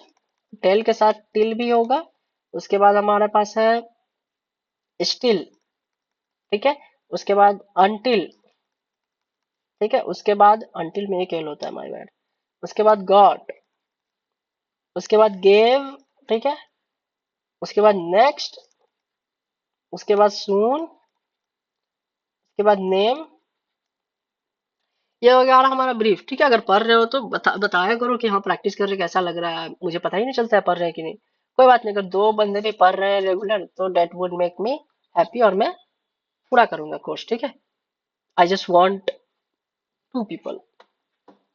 टेल के साथ टिल भी होगा। उसके बाद हमारे पास है स्टिल, ठीक है। उसके बाद अनटिल, ठीक है। उसके बाद अनटिल में एक एल होता है, माय बैड। उसके बाद गॉट, उसके बाद गेव, ठीक है। उसके बाद नेक्स्ट, उसके बाद सून, उसके बाद नेम। ये हो गया हमारा ब्रीफ, ठीक है। अगर पढ़ रहे हो तो बताया करो कि हाँ प्रैक्टिस कर रहे कैसा लग रहा है, मुझे पता ही नहीं चलता है पढ़ रहे हैं कि नहीं। कोई बात नहीं, अगर दो बंदे भी पढ़ रहे हैं रेगुलर तो that would make me happy, और मैं पूरा करूंगा कोर्स, ठीक है। I just want to people,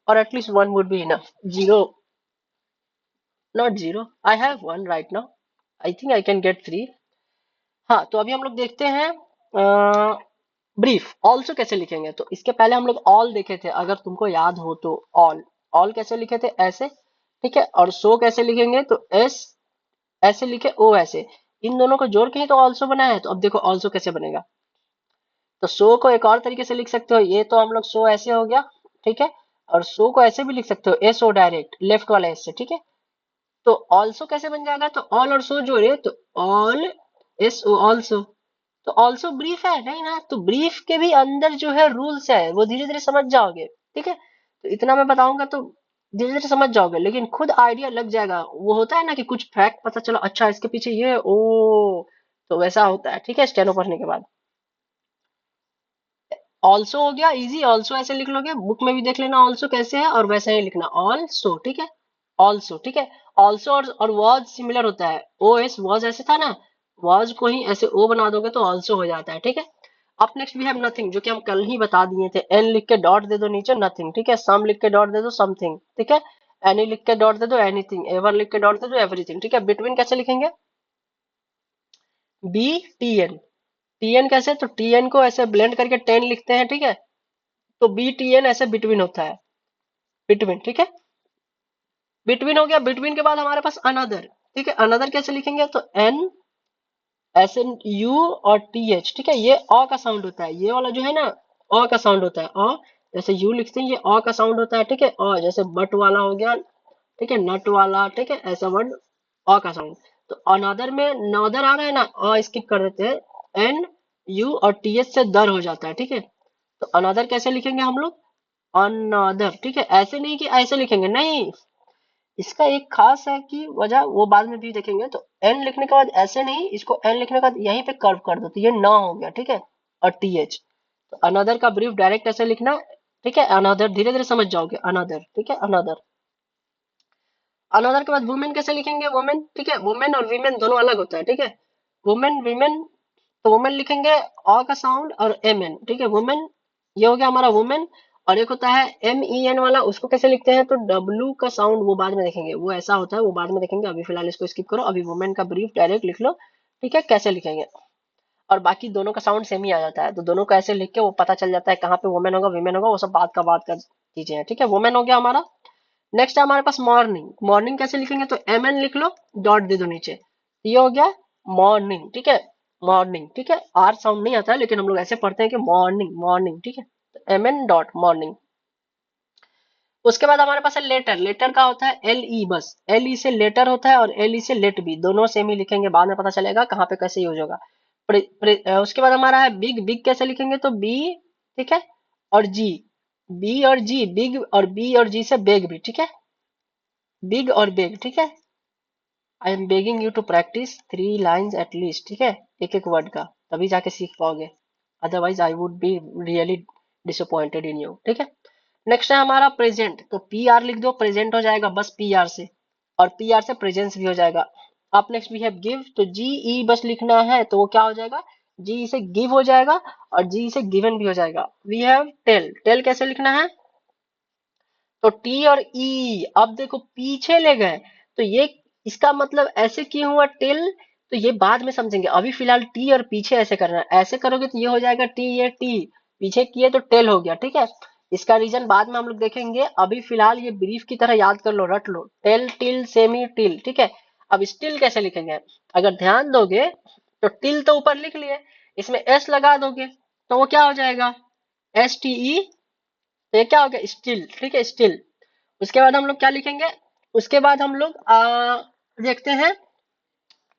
और at least one would be enough. Zero, not zero, I have one right now, I think I can get three. हाँ, तो अभी हम लोग देखते हैं ब्रीफ ऑल्सो कैसे लिखेंगे। तो इसके पहले हम लोग ऑल देखे थे, अगर तुमको याद हो तो। ऑल, ऑल कैसे लिखे थे, ऐसे, ठीक है। और सो कैसे लिखेंगे, तो एस ऐसे लिखे, ओ ऐसे, इन दोनों को जोड़ के ही तो ऑल्सो बना है। तो अब देखो ऑल्सो कैसे बनेगा। तो सो को एक और तरीके से लिख सकते हो, ये तो हम लोग सो ऐसे हो गया, ठीक है। और सो को ऐसे भी लिख सकते हो, एस ओ डायरेक्ट लेफ्ट वाला एस से, ठीक है। तो ऑल्सो कैसे बन जाएगा, तो ऑल और सो जोड़े तो ऑल, एस ओ ऑल्सो। तो ऑल्सो ब्रीफ है नहीं ना, तो ब्रीफ के भी अंदर जो है रूल्स है, वो धीरे धीरे समझ जाओगे, ठीक है। तो इतना मैं बताऊंगा तो धीरे धीरे समझ जाओगे, लेकिन खुद आइडिया लग जाएगा। वो होता है ना कि कुछ फैक्ट पता चला, अच्छा इसके पीछे ये, ओ, तो वैसा होता है, ठीक है। स्टेनो पढ़ने के बाद ऑल्सो हो गया इजी, ऑल्सो ऐसे लिख लोगे, बुक में भी देख लेना ऑल्सो कैसे है, और वैसे ही लिखना ऑल्सो, ठीक है। ऑल्सो, ठीक है। ऑल्सो और वॉज सिमिलर होता है, ओ एस वॉज ऐसे था ना, वॉज को ही ऐसे ओ बना दोगे तो ऑल्सो हो जाता है, ठीक है। अब नेक्स्ट वी हैव नथिंग, जो कि हम कल ही बता दिए थे। एन लिख के डॉट दे दो नीचे, नथिंग, ठीक है। सम लिख के डॉट दे दो, समथिंग, ठीक है। एनी लिख के डॉट दे दो, एनीथिंग। एवर लिख के डॉट दे दो, एवरीथिंग, ठीक है। बिटवीन कैसे लिखेंगे, B T N, T N कैसे, तो टी एन को ऐसे ब्लेंड करके टेन लिखते हैं, ठीक है। तो बी टी एन ऐसे बिटवीन होता है, बिटवीन, ठीक है। बिटवीन हो गया। बिटवीन के बाद हमारे पास अनदर, ठीक है। अनदर कैसे लिखेंगे, तो एन ऐसे यू और टी एच, ठीक है। ये अ का साउंड होता है, ये वाला जो है ना अ का साउंड होता है, अ जैसे यू लिखते हैं ये अ का साउंड होता है, ठीक है। अ जैसे बट वाला हो गया, ठीक है, नट वाला, ठीक है, ऐसा वर्ड अ का साउंड। तो अनदर में नदर आ रहा है ना, अ स्किप कर देते हैं, एन यू और टी एच से दर हो जाता है, ठीक है। तो अनदर कैसे लिखेंगे हम लोग, अनदर, ठीक है। ऐसे नहीं कि ऐसे लिखेंगे, नहीं, इसका एक खास है कि वजह वो बाद में भी देखेंगे। तो एन लिखने के बाद ऐसे नहीं, इसको एन लिखने के बाद यहीं पे कर्व कर दो, तो ये ना हो गया, ठीक है। और टी एच, तो अनदर का ब्रीफ डायरेक्ट ऐसे लिखना, ठीक है। अनदर धीरे धीरे समझ जाओगे, अनदर, ठीक है, अनदर। अनदर के बाद वुमेन कैसे लिखेंगे, वुमेन, ठीक है। वुमेन और वीमेन दोनों अलग होता है, ठीक है। वुमेन, वीमेन, तो वुमेन लिखेंगे अ का साउंड और एम एन, ठीक है, वुमेन। ये हो गया हमारा वुमेन। और एक होता है एम ई एन वाला, उसको कैसे लिखते हैं, तो डब्ल्यू का साउंड वो बाद में देखेंगे, वो ऐसा होता है, वो बाद में देखेंगे। अभी फिलहाल इसको स्किप करो, अभी वुमेन का ब्रीफ डायरेक्ट लिख लो, ठीक है, कैसे लिखेंगे। और बाकी दोनों का साउंड सेम ही आ जाता है, तो दोनों को ऐसे लिख के वो पता चल जाता है कहाँ पे वुमेन होगा विमेन होगा, वो सब बात का चीजें हैं, ठीक है। वुमेन हो गया हमारा। नेक्स्ट है हमारे पास मॉर्निंग। मॉर्निंग कैसे लिखेंगे, तो एम एन लिख लो, डॉट दे दो नीचे, ये हो गया मॉर्निंग, ठीक है। मॉर्निंग, ठीक है। आर साउंड नहीं आता है, लेकिन हम लोग ऐसे पढ़ते हैं कि मॉर्निंग, मॉर्निंग, ठीक है। तो एम एन डॉट मॉर्निंग। उसके बाद हमारे पास है लेटर। लेटर का होता है एल ई, बस एल ई से लेटर होता है, और एल ई से लेट भी, दोनों सेम ही लिखेंगे, बाद में पता चलेगा कहाँ पे कैसे यूज होगा। उसके बाद हमारा है बिग। बिग कैसे लिखेंगे, तो बी, ठीक है, और जी, बी और जी, बिग, और बी और जी से बेग भी, ठीक है। बिग और बेग, ठीक है। I am begging you to practise 3 lines at least, ठीक है, एक एक वर्ड का, तभी जाके सीख पाओगे, otherwise I would be really disappointed in you, ठीक है। नेक्स्ट है हमारा प्रेजेंट। तो पी आर लिख दो, प्रेजेंट हो जाएगा बस पी आर से, और पी आर से प्रेजेंस भी हो जाएगा। अब नेक्स्ट वी हैव गिव। तो जी ई बस लिखना है, तो वो क्या हो जाएगा, जी से गिव हो जाएगा, और जी से गिवन भी हो जाएगा। We have tell. टेल कैसे लिखना है, तो टी और ई, अब देखो पीछे ले गए, तो ये इसका मतलब ऐसे क्यों हुआ टिल, तो ये बाद में समझेंगे, अभी फिलहाल टी और पीछे ऐसे करना है। ऐसे करोगे तो ये हो जाएगा टी, ये टी पीछे किए तो टेल हो गया, ठीक है। इसका रीजन बाद में हम लोग देखेंगे, अभी फिलहाल ये ब्रीफ की तरह याद कर लो, रट लो, टेल टिल सेमी टिल, ठीक है। अब स्टिल कैसे लिखेंगे? अगर ध्यान दोगे तो टिल तो ऊपर लिख लिए, इसमें एस लगा दोगे तो वो क्या हो जाएगा? एस टी ई। तो ये क्या हो गया? स्टिल। ठीक है, स्टिल। उसके बाद हम लोग क्या लिखेंगे? उसके बाद हम लोग देखते हैं,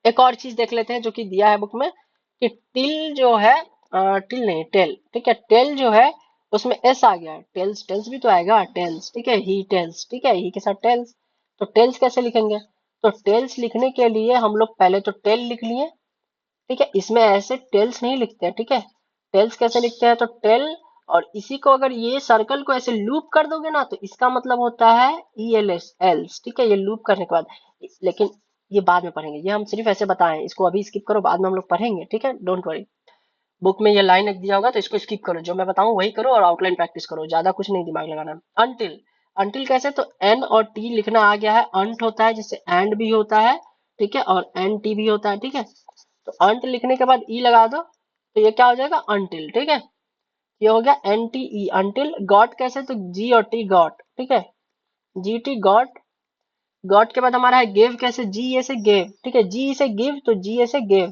एक और चीज देख लेते हैं जो कि दिया है बुक में, कि टिल जो है, टिल नहीं, टेल। ठीक है, टेल जो है उसमें एस आ गया है, टेल्स, टेल्स भी तो आएगा, टेल्स। ठीक है, ही टेल्स। ठीक है, ही के साथ टेल्स। तो टेल्स कैसे लिखेंगे? तो टेल्स लिखने के लिए हम लोग पहले तो टेल लिख लिए। ठीक है, इसमें ऐसे टेल्स नहीं लिखते हैं। ठीक है, टेल्स कैसे लिखते हैं? तो टेल, और इसी को अगर ये सर्कल को ऐसे लूप कर दोगे ना तो इसका मतलब होता है ई एल एस, एल्स। ठीक है, ये लूप करने के बाद, लेकिन ये बाद में पढ़ेंगे, ये हम सिर्फ ऐसे बताएं, इसको अभी स्किप करो, बाद में हम लोग पढ़ेंगे। ठीक है, डोंट वरी। बुक में ये लाइन दिया होगा तो इसको स्किप करो, जो मैं बताऊं वही करो और आउटलाइन प्रैक्टिस करो, ज्यादा कुछ नहीं दिमाग लगाना। अनटिल, अनटिल कैसे? तो एन और टी लिखना आ गया है, अंट होता है जैसे एंड भी होता है। ठीक है, और एन टी भी होता है। ठीक है, तो अंट लिखने के बाद ई लगा दो तो ये क्या हो जाएगा? अनटिल। ठीक है, ये हो गया N T E, until. Got कैसे? तो जी और टी, गॉट। ठीक है, जी टी, गॉट। गॉट के बाद हमारा है गेव, कैसे? जी ए से गेव। ठीक है, जी से गिव तो जी ए से गेव।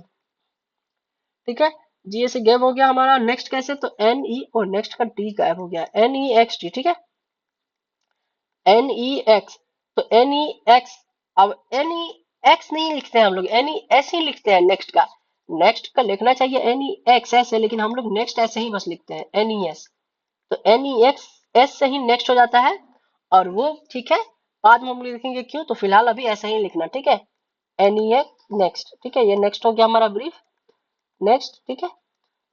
ठीक है, जी ए से गेव हो गया हमारा। नेक्स्ट कैसे? तो एन ई, और नेक्स्ट का टी गायब हो गया, एन ई एक्स टी। ठीक है, एन ई एक्स, तो एन ई एक्स। अब एन ई एक्स नहीं लिखते हैं हम लोग, एन ई एस ही लिखते हैं नेक्स्ट का। नेक्स्ट का लिखना चाहिए एन ई एक्स एस है, लेकिन हम लोग नेक्स्ट ऐसे ही बस लिखते हैं, एन ई एस। तो एन ई एक्स एस से ही नेक्स्ट हो जाता है, और वो ठीक है, बाद में हम लोग लिखेंगे क्यों, तो फिलहाल अभी ऐसे ही लिखना। ठीक है, एन ई एक्स नेक्स्ट। ठीक है, ये नेक्स्ट हो गया हमारा ब्रीफ, नेक्स्ट। ठीक है,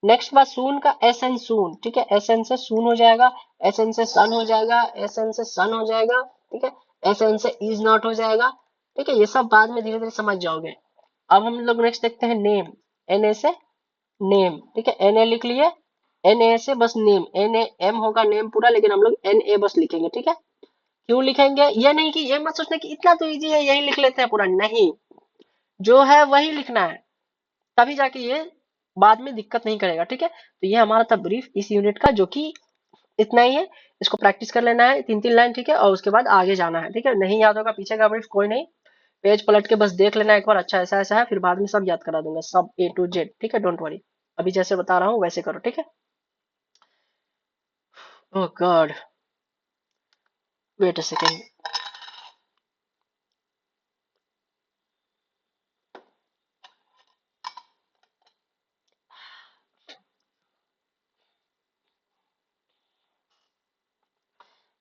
नेक्स्ट बात सून का, एस एन सून। ठीक है, एस एन से सून हो जाएगा, एस एन से सन हो जाएगा, एस एन से सन हो जाएगा। ठीक है, एस एन से इज नॉट हो जाएगा। ठीक है, ये सब बाद में धीरे धीरे समझ जाओगे। अब हम लोग नेक्स्ट देखते हैं नेम, एन ए से नेम। ठीक है, एन ए लिख लिए, एन ए से बस नेम, एन ए एम होगा नेम पूरा, लेकिन हम लोग एन ए बस लिखेंगे। ठीक है, क्यों लिखेंगे? ये नहीं कि ये मत सोचना कि इतना तो इजी है यही लिख लेते हैं पूरा, नहीं, जो है वही लिखना है, तभी जाके ये बाद में दिक्कत नहीं करेगा। ठीक है, तो ये हमारा था ब्रीफ इस यूनिट का, जो कि इतना ही है। इसको प्रैक्टिस कर लेना है 3-3 लाइन। ठीक है, और उसके बाद आगे जाना है। ठीक है, नहीं याद होगा पीछे का ब्रीफ कोई नहीं, पेज पलट के बस देख लेना एक बार, अच्छा ऐसा ऐसा है, फिर बाद में सब याद करा दूंगा, सब ए टू जेड। ठीक है, डोंट वरी, अभी जैसे बता रहा हूँ वैसे करो। ठीक है, ओह गॉड, वेट अ सेकेंड।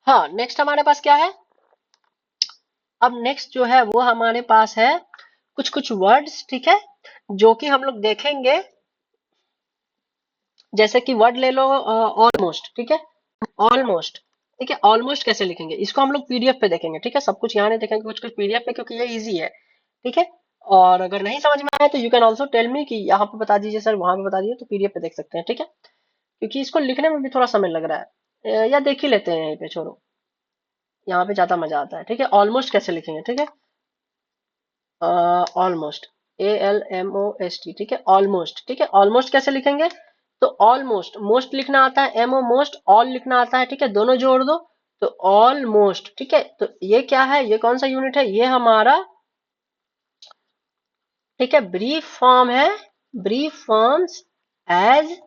हाँ, नेक्स्ट हमारे पास क्या है? अब नेक्स्ट जो है वो हमारे पास है कुछ कुछ वर्ड्स। ठीक है, जो कि हम लोग देखेंगे, जैसे कि वर्ड ले लो ऑलमोस्ट। ठीक है, ऑलमोस्ट। ठीक है, ऑलमोस्ट कैसे लिखेंगे इसको हम लोग पीडीएफ पे देखेंगे। ठीक है, सब कुछ यहाँ नहीं देखेंगे, कुछ कुछ पीडीएफ पे, क्योंकि ये इजी है। ठीक है, और अगर नहीं समझ में आए तो you can also tell me कि यहाँ पे बता दीजिए सर, वहां पे बता दीजिए, तो पीडीएफ पे देख सकते हैं। ठीक है, क्योंकि इसको लिखने में भी थोड़ा समय लग रहा है, या देख ही लेते हैं यहीं पे, छोड़ो, यहाँ पे ज्यादा मजा आता है। ठीक है, ऑलमोस्ट कैसे लिखेंगे? ठीक है, almost, A L M O S T. ठीक है, ऑलमोस्ट। ठीक है, ऑलमोस्ट कैसे लिखेंगे? तो ऑलमोस्ट, मोस्ट लिखना आता है, एम ओ मोस्ट, ऑल लिखना आता है। ठीक है, दोनों जोड़ दो तो ऑलमोस्ट। ठीक है, तो ये क्या है, ये कौन सा यूनिट है? ये हमारा, ठीक है, ब्रीफ फॉर्म है, ब्रीफ फॉर्म्स एज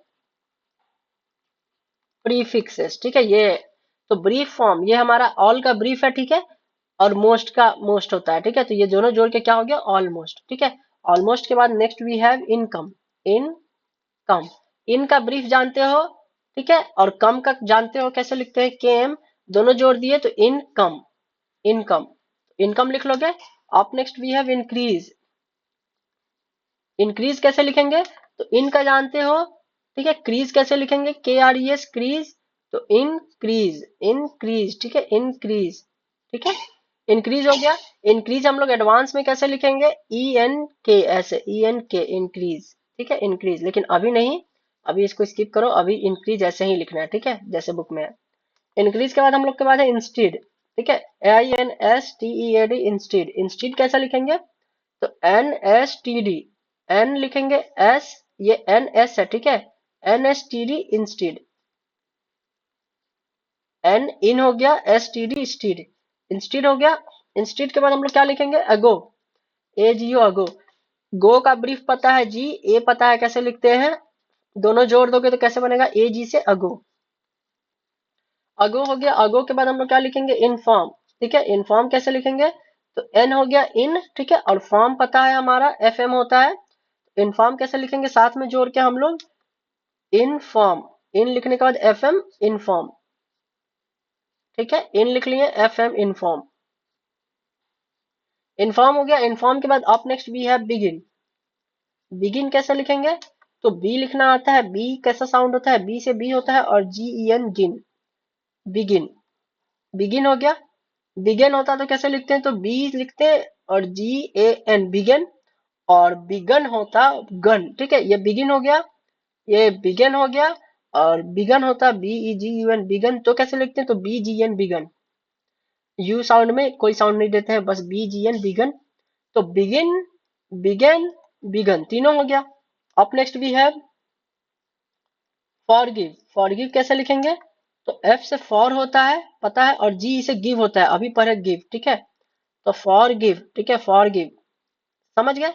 प्रीफिक्सेस। ठीक है, ये तो ब्रीफ फॉर्म, ये हमारा ऑल का ब्रीफ है। ठीक है, और मोस्ट का मोस्ट होता है। ठीक है, तो ये दोनों जोड़ के क्या हो गया? ऑलमोस्ट। ठीक है, ऑलमोस्ट के बाद next we have income, income. इन का ब्रीफ जानते हो? ठीक है, और कम का जानते हो कैसे लिखते हैं? केम, दोनों जोड़ दिए तो इनकम, इनकम, इनकम लिख लोगे। अब next we have increase, increase कैसे लिखेंगे? तो इन का जानते हो। ठीक है, क्रीज कैसे लिखेंगे? के आर ई एस, क्रीज, तो इंक्रीज, इंक्रीज। ठीक है, इंक्रीज। ठीक है, इंक्रीज हो गया। इंक्रीज हम लोग एडवांस में कैसे लिखेंगे? ई एन के, ऐसे ई एन के, इंक्रीज। ठीक है, इंक्रीज, लेकिन अभी नहीं, अभी इसको स्किप करो, अभी इंक्रीज ऐसे ही लिखना है। ठीक है, जैसे बुक में है। इंक्रीज के बाद हम लोग के बाद है इंस्टीड। ठीक है, I N S T E A D, instead. Instead कैसा लिखेंगे? तो N S T D, N लिखेंगे, एस, ये एन एस है। ठीक है, N S T D, instead. N in हो गया, S T D stead, instead हो गया। इंस्टीड के बाद हम लोग क्या लिखेंगे? अगो, AGO अगो। गो का ब्रीफ पता है जी, ए पता है कैसे लिखते हैं, दोनों जोड़ दोगे तो कैसे बनेगा, AG से अगो। अगो हो गया, अगो के बाद हम लोग क्या लिखेंगे, इनफॉर्म। ठीक है, इनफॉर्म कैसे लिखेंगे, तो एन हो गया इन, ठीक है, और फॉर्म पता है हमारा FM होता है। इनफॉर्म कैसे लिखेंगे, साथ में जोड़ के हम लोग इनफॉर्म, इन लिखने के बाद FM इनफॉर्म। ठीक है, इन लिख लिए, FM इनफॉर्म। इन्फॉर्म हो गया, इन्फॉर्म के बाद अप नेक्स्ट वी है बिगिन। बिगिन कैसे लिखेंगे, तो बी लिखना आता है, बी कैसा साउंड होता है, बी से बी होता है, और GEN गिन, बिगिन। बिगिन हो गया, बिगिन होता तो कैसे लिखते हैं, तो बी लिखते हैं और GAN बिगन, और बिगन होता गन। ठीक है, ये बिगिन हो गया, ये बिगन हो गया, और बिगन होता BEGUN बिगन, तो कैसे लिखते हैं, तो BGN बिगन। यू साउंड में कोई साउंड नहीं देते हैं, बस BGN बिगन। तो बिगिन, बिगन, बिगन तीनों हो गया। Up next we have forgive. Forgive कैसे लिखेंगे, तो F से फॉर होता है पता है, और G से गिव होता है, अभी पढ़े गिव। ठीक है, तो फॉरगिव, ठीक है, फॉरगिव, समझ गए।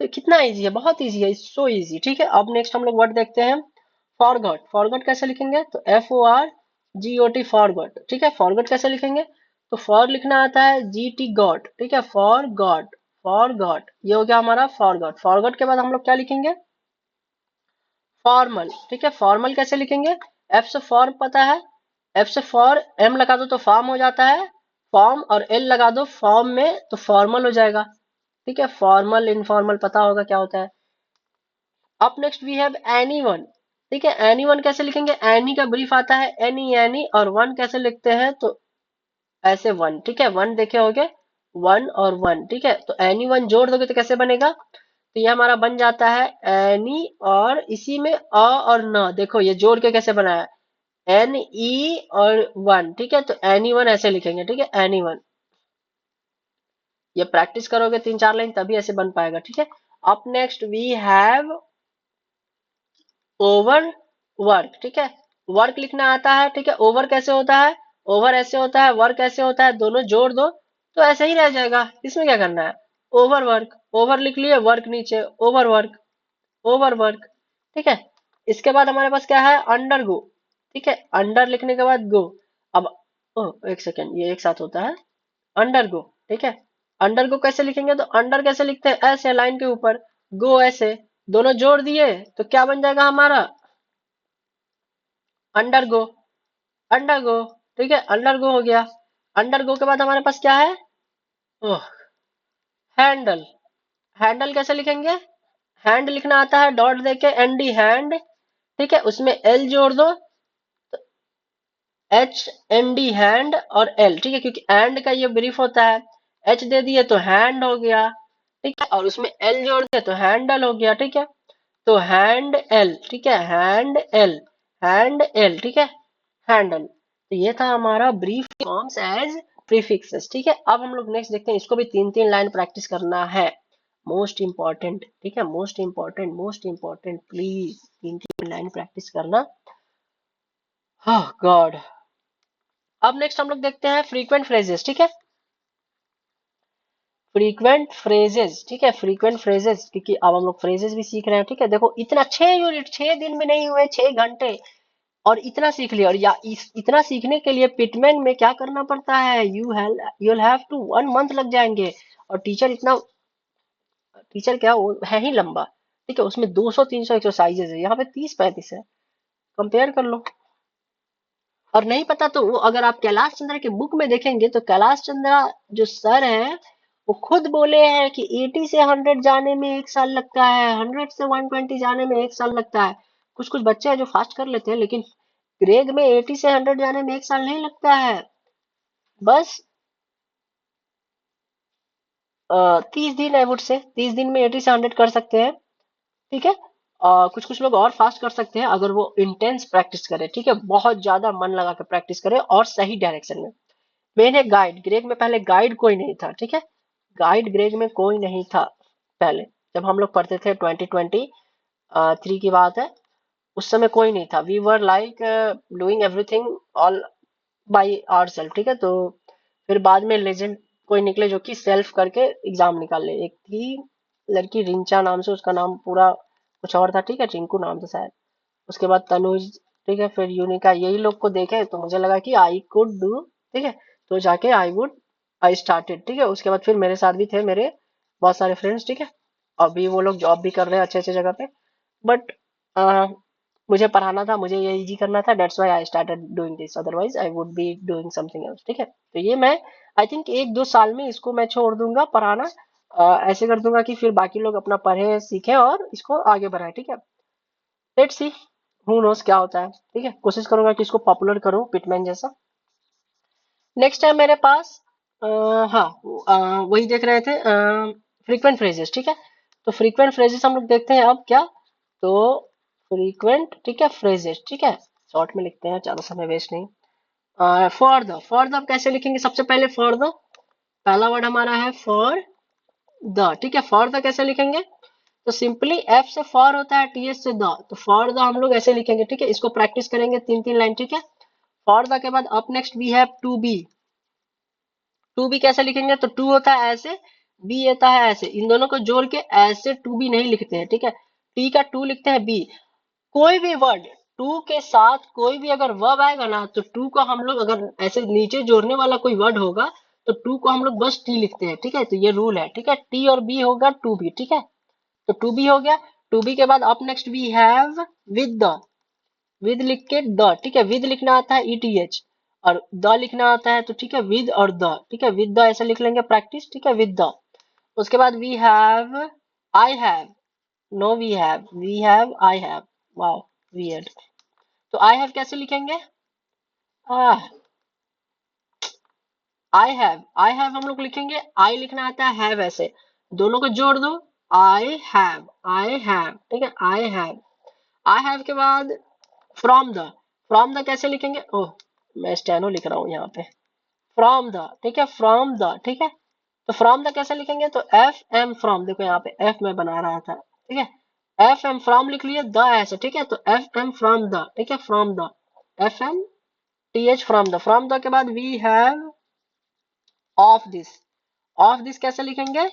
तो कितना इजी है, बहुत इजी है, सो इजी। ठीक है, अब नेक्स्ट हम लोग वर्ड देखते हैं, फॉरगॉट। फॉरगॉट कैसे लिखेंगे, तो FORGOT फॉरगॉट। ठीक है, फॉरगॉट कैसे लिखेंगे, तो फॉर लिखना आता है, GT गॉट। ठीक है, फॉर गॉड, फॉर गॉड, ये हो गया हमारा फॉरगॉट। फॉरगॉट के बाद हम लोग क्या लिखेंगे, फॉर्मल। ठीक है, फॉर्मल कैसे लिखेंगे, F से फॉर्म पता है, F से फॉर, M लगा दो तो फॉर्म हो जाता है, फॉर्म, और L लगा दो फॉर्म में तो फॉर्मल हो जाएगा। ठीक है, फॉर्मल इनफॉर्मल पता होगा क्या होता है। Up next we have anyone. ठीक है, एनीवन कैसे लिखेंगे, एनी का ब्रीफ आता है, एनी, और वन कैसे लिखते हैं, तो ऐसे वन। ठीक है, वन देखे होगे, वन और वन। ठीक है, तो एनी वन जोड़ दोगे तो कैसे बनेगा, तो ये हमारा बन जाता है एनी, और इसी में अ और न, देखो ये जोड़ के कैसे बनाया, NE और वन। ठीक है, तो एनी वन ऐसे लिखेंगे। ठीक है, एनी वन, ये प्रैक्टिस करोगे 3-4 लाइन तभी ऐसे बन पाएगा। ठीक है, up next we have over work. ठीक है, वर्क लिखना आता है। ठीक है, ओवर कैसे होता है, ओवर ऐसे होता है, वर्क ऐसे होता है, दोनों जोड़ दो तो ऐसे ही रह जाएगा, इसमें क्या करना है, ओवर वर्क, ओवर लिख लिए, वर्क नीचे, ओवर वर्क, ओवर वर्क। ठीक है, इसके बाद हमारे पास क्या है, अंडर गो। ठीक है, अंडर लिखने के बाद गो। अब ओ एक सेकेंड, ये एक साथ होता है, अंडर गो। ठीक है, अंडर गो कैसे लिखेंगे, तो अंडर कैसे लिखते हैं, ऐसे लाइन के ऊपर, गो ऐसे, दोनों जोड़ दिए तो क्या बन जाएगा हमारा, अंडर गो, अंडर गो। ठीक है, अंडर गो हो गया। अंडर गो के बाद हमारे पास क्या है, ओह, हैंडल। हैंडल कैसे लिखेंगे, हैंड लिखना आता है, डॉट देके, ND हैंड। ठीक है, उसमें L जोड़ दो, HND हैंड, और L। ठीक है, क्योंकि एंड का ये ब्रीफ होता है, H दे दिए तो हैंड हो गया। ठीक है, और उसमें L जोड़ दिए तो हैंडल हो गया। ठीक है, तो हैंड L। ठीक है, हैंड L, हैंड L। ठीक है, हैंडल। तो ये था हमारा ब्रीफ फॉर्म्स एज प्रीफिक्सेस। ठीक है, अब हम लोग नेक्स्ट देखते हैं, इसको भी 3-3 लाइन प्रैक्टिस करना है, मोस्ट इंपॉर्टेंट। ठीक है, most important, most important, please 3-3 line practice करना। हाँ गॉड। अब नेक्स्ट हम लोग देखते हैं फ्रीक्वेंट फ्रेजेस। ठीक है, फ्रीक्वेंट फ्रेजेस। ठीक है, फ्रीक्वेंट फ्रेजेस, क्योंकि अब हम लोग फ्रेजेस भी सीख रहे हैं। ठीक है, देखो इतना 6 यूनिट 6 दिन में नहीं हुए, 6 घंटे, और इतना सीख लिया। और इतना सीखने के लिए पिटमैन में क्या करना पड़ता है, यू हैव टू 1 मंथ लग जाएंगे। और टीचर क्या वो है ही लंबा। ठीक है, उसमें 200-300 एक्सरसाइजेज है, यहाँ पे 30-35 है, कंपेयर कर लो। और नहीं पता तो वो अगर आप कैलाश चंद्र के बुक में देखेंगे, तो कैलाश चंद्र जो सर है वो खुद बोले हैं कि 80 से 100 जाने में 1 साल लगता है, 100 से 120 जाने में 1 साल लगता है। कुछ कुछ बच्चे हैं जो फास्ट कर लेते हैं, लेकिन ग्रेड में 80 से 100 जाने में 1 साल नहीं लगता है। बस 30 दिन, आई वुड से 30 दिन में 80 से 100 कर सकते हैं। ठीक है, कुछ कुछ लोग और फास्ट कर सकते हैं अगर वो इंटेंस प्रैक्टिस करे। ठीक है, बहुत ज्यादा मन लगा के प्रैक्टिस करे और सही डायरेक्शन में। मेन है गाइड, ग्रेड में पहले गाइड कोई नहीं था। ठीक है, गाइड ग्रेड में कोई नहीं था पहले, जब हम लोग पढ़ते थे 2023 की बात है, उस समय कोई नहीं था। We were like doing everything all by our self. ठीक है, तो फिर बाद में लेजेंड कोई निकले जो कि सेल्फ करके एग्जाम निकाल ले। एक थी लड़की रिंचा नाम से, उसका नाम पूरा कुछ और था, ठीक है, रिंकू नाम था शायद। उसके बाद तनुज, ठीक है, फिर यूनिका, यही लोग को देखे तो मुझे लगा कि आई कुड डू, ठीक है, तो जाके आई स्टार्टेड, ठीक है। उसके बाद फिर मेरे साथ भी थे मेरे बहुत सारे फ्रेंड्स, ठीक है, अभी वो लोग जॉब भी कर रहे हैं अच्छे अच्छे जगह पे। बट मुझे पढ़ाना था, मुझे ये इजी करना था, that's why I started doing this, otherwise I would be doing something else, ठीक है। तो ये मैं आई थिंक 1-2 साल में इसको मैं छोड़ दूंगा पढ़ाना। ऐसे कर दूंगा कि फिर बाकी लोग अपना पढ़े सीखे और इसको आगे बढ़ाए, ठीक है। लेट्स सी, हु नोस क्या होता है, ठीक है। कोशिश करूंगा कि इसको पॉपुलर करूं पिटमैन जैसा। नेक्स्ट है मेरे पास हाँ, वही देख रहे थे फ्रीक्वेंट फ्रेजेस, ठीक है। तो फ्रीक्वेंट फ्रेजेस हम लोग देखते हैं अब क्या। तो फ्रीक्वेंट, ठीक है, फ्रेजेस, ठीक है, शॉर्ट में लिखते हैं, ज्यादा समय वेस्ट नहीं। फॉर द आप कैसे लिखेंगे? सबसे पहले फॉर द, पहला वर्ड हमारा है फॉर द, ठीक है। फॉर द कैसे लिखेंगे? तो सिंपली एफ से फॉर होता है, टी एस से द, तो फॉर द हम लोग ऐसे लिखेंगे, ठीक है। इसको प्रैक्टिस करेंगे 3-3 लाइन, ठीक है। फॉर द के बाद up next we have to be. To be कैसे लिखेंगे? तो टू होता है ऐसे, बी होता है ऐसे, इन दोनों को जोड़ के ऐसे टू बी नहीं लिखते हैं, ठीक है। टी का टू लिखते हैं बी। कोई भी वर्ड टू के साथ कोई भी अगर वर्ब आएगा ना, तो टू को हम लोग अगर ऐसे नीचे जोड़ने वाला कोई वर्ड होगा, तो टू को हम लोग बस टी लिखते हैं, ठीक है। तो ये रूल है, ठीक है। टी और बी होगा टू बी, ठीक है। तो टू बी हो गया। टू बी के बाद up next we have with the, with लिख के द, ठीक है। विद लिखना आता है ETH, और द लिखना आता है, तो ठीक है, विद और द, ठीक है, विद द ऐसे लिख लेंगे प्रैक्टिस, ठीक है, विद द। उसके बाद we have, I have, no we have I have, wow weird. तो आई हैव कैसे लिखेंगे? आई हैव हम लोग लिखेंगे, आई लिखना आता है हैव ऐसे, दोनों को जोड़ दो, आई हैव, ठीक है, आई हैव के बाद फ्रॉम द, फ्रॉम द कैसे लिखेंगे? ओह, मैं स्टेनो लिख रहा हूँ यहाँ पे। फ्रॉम द, ठीक है, फ्रॉम द, ठीक है। तो फ्रॉम द कैसे लिखेंगे? तो एफ एम फ्रॉम, देखो यहाँ पे एफ में बना रहा था, ठीक है, एफ एम फ्रॉम लिख लिए, द ऐसे, ठीक है। तो एफ एम फ्रॉम द, ठीक है, from the, FMTH from the के बाद we have of this. Of this कैसे लिखेंगे?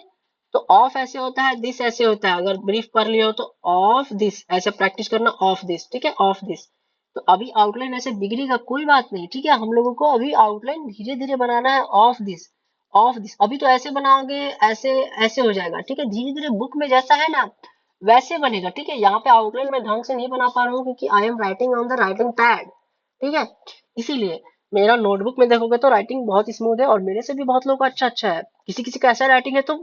तो ऑफ ऐसे होता है, दिस ऐसे होता है, अगर ब्रीफ पढ़ लिया हो तो ऑफ दिस ऐसे प्रैक्टिस करना, ऑफ दिस, ठीक है, ऑफ दिस। तो अभी आउटलाइन ऐसे बिगड़ेगा कोई बात नहीं, ठीक है, हम लोगों को अभी आउटलाइन धीरे धीरे बनाना है, ऑफ दिस, ऑफ दिस। अभी तो ऐसे बनाओगे, ऐसे ऐसे हो जाएगा, ठीक है, धीरे धीरे बुक में जैसा है ना वैसे बनेगा, ठीक है। यहाँ पे आउटलाइन मैं ढंग से नहीं बना पा रहा हूँ क्योंकि I am writing on the writing pad, ठीक है, इसीलिए। मेरा नोटबुक में देखोगे तो राइटिंग बहुत स्मूथ है, और मेरे से भी बहुत लोग का अच्छा अच्छा है। किसी किसी का ऐसा राइटिंग है तो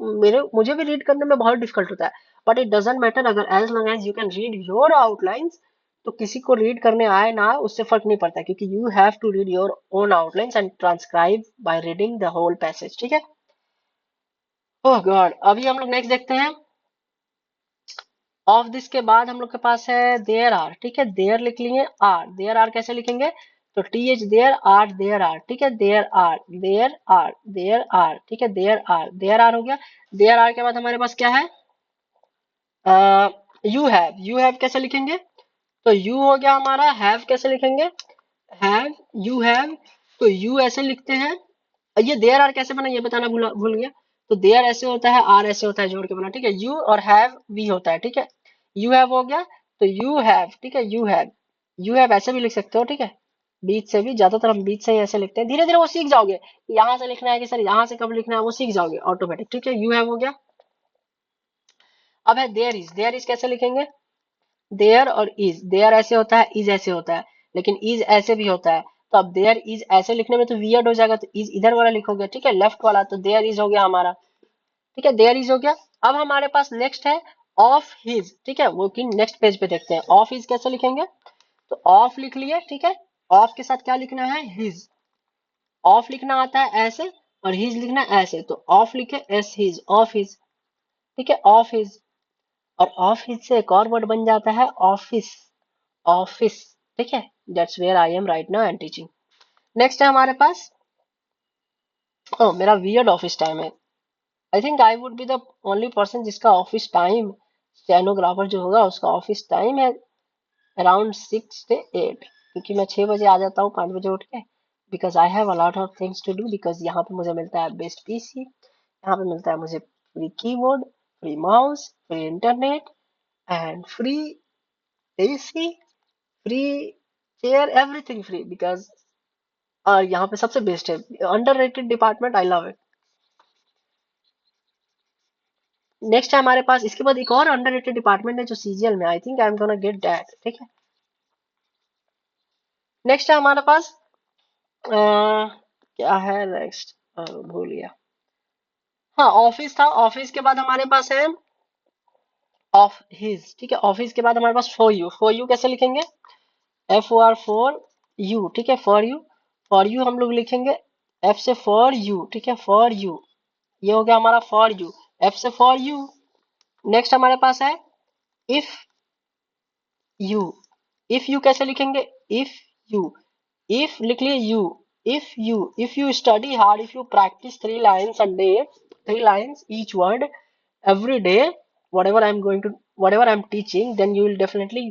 मुझे भी रीड करने में बहुत डिफिकल्ट होता है। बट इट डजंट मैटर, अगर as long as you can read your outlines, तो किसी को रीड करने आए ना आए उससे फर्क नहीं पड़ता, क्योंकि you have to read your own outlines and transcribe by reading the whole passage, ठीक है। ओह गॉड, अभी हम लोग नेक्स्ट देखते हैं। ऑफ दिस के बाद हम लोग के पास है देयर आर, ठीक है, देयर लिख लिए, आर, देयर आर कैसे लिखेंगे? तो TH देयर आर, ठीक है, देयर आर, ठीक है, देयर आर हो गया। देयर आर के बाद हमारे पास क्या है? यू हैव कैसे लिखेंगे? तो यू हो गया हमारा, हैव कैसे लिखेंगे? हैव, यू हैव, तो यू ऐसे लिखते हैं। ये देयर आर कैसे बना ये बताना भूल गया। तो देयर ऐसे होता है, आर ऐसे होता है, जोड़ के बना, ठीक है। यू और हैव वी होता है, ठीक है। यू हैव हो गया, तो यू हैव, ठीक है, यू हैव ऐसे भी लिख सकते हो, ठीक है, बीच से भी, ज्यादातर हम बीच से ही ऐसे लिखते हैं, धीरे धीरे वो सीख जाओगे, यहाँ से लिखना है कि सर यहाँ से कब लिखना है, वो सीख जाओगे ऑटोमेटिक, ठीक है। यू हैव हो गया। अब है देयर इज कैसे लिखेंगे? देयर और इज, देयर ऐसे होता है, इज ऐसे होता है, लेकिन इज ऐसे भी होता है। तो अब देयर इज ऐसे लिखने में तो वियर्ड हो जाएगा, तो इज इधर वाला लिखोगे, ठीक है, लेफ्ट वाला, तो देयर इज हो गया हमारा, ठीक है, देयर इज हो गया। अब हमारे पास नेक्स्ट है ऑफ हिज, ठीक है, वो कि नेक्स्ट पेज पे देखते हैं ऑफ हिज कैसे लिखेंगे। तो ऑफ लिख लिए, ठीक है, ऑफ के साथ क्या लिखना है? हिज। ऑफ लिखना आता है ऐसे, और हिज लिखना ऐसे, तो ऑफ लिखे एस हिज, ऑफ हिज, ठीक है, ऑफ हिज। और ऑफ हिज से एक और वर्ड बन जाता है ऑफिस, ऑफिस, ठीक है, that's where I am right now and teaching. Next है हमारे पास, ओ मेरा वियर्ड ऑफिस टाइम है। I think I would be the only person जिसका ऑफिस टाइम, स्टेनोग्राफर जो होगा उसका ऑफिस टाइम है अराउंड 6 से 8, क्योंकि मैं 6 बजे आ जाता हूँ, 5 बजे उठ के, because I have a lot of things to do, because यहाँ पे मुझे मिलता है बेस्ट पीसी, यहाँ पे मिलता है मुझे free keyboard, free mouse, free internet and free AC, free chair, everything free, because यहाँ पे सबसे बेस्ट है, underrated department, I love it. Next है हमारे पास, इसके बाद एक और अंडररेटेड डिपार्टमेंट है जो सीजीएल में, आई think I am gonna get that, ठीक है। नेक्स्ट है हमारे पास क्या है नेक्स्ट, भूल गया। हाँ, ऑफिस था, ऑफिस के बाद हमारे पास है ऑफ हिज, ठीक है। ऑफिस के बाद हमारे पास फॉर यू कैसे लिखेंगे, FOR फॉर यू, ठीक है, फॉर यू हम लोग लिखेंगे एफ से फॉर यू, ठीक है, फॉर यू, ये हो गया हमारा फॉर यू, एफ से फॉर यू। नेक्स्ट हमारे पास है इफ यू, इफ यू कैसे लिखेंगे, इफ यू, इफ लिख लिए you, if you study hard, if you practice 3 lines a day, 3 lines each word every day, whatever I'm going to, whatever I'm teaching, then you will definitely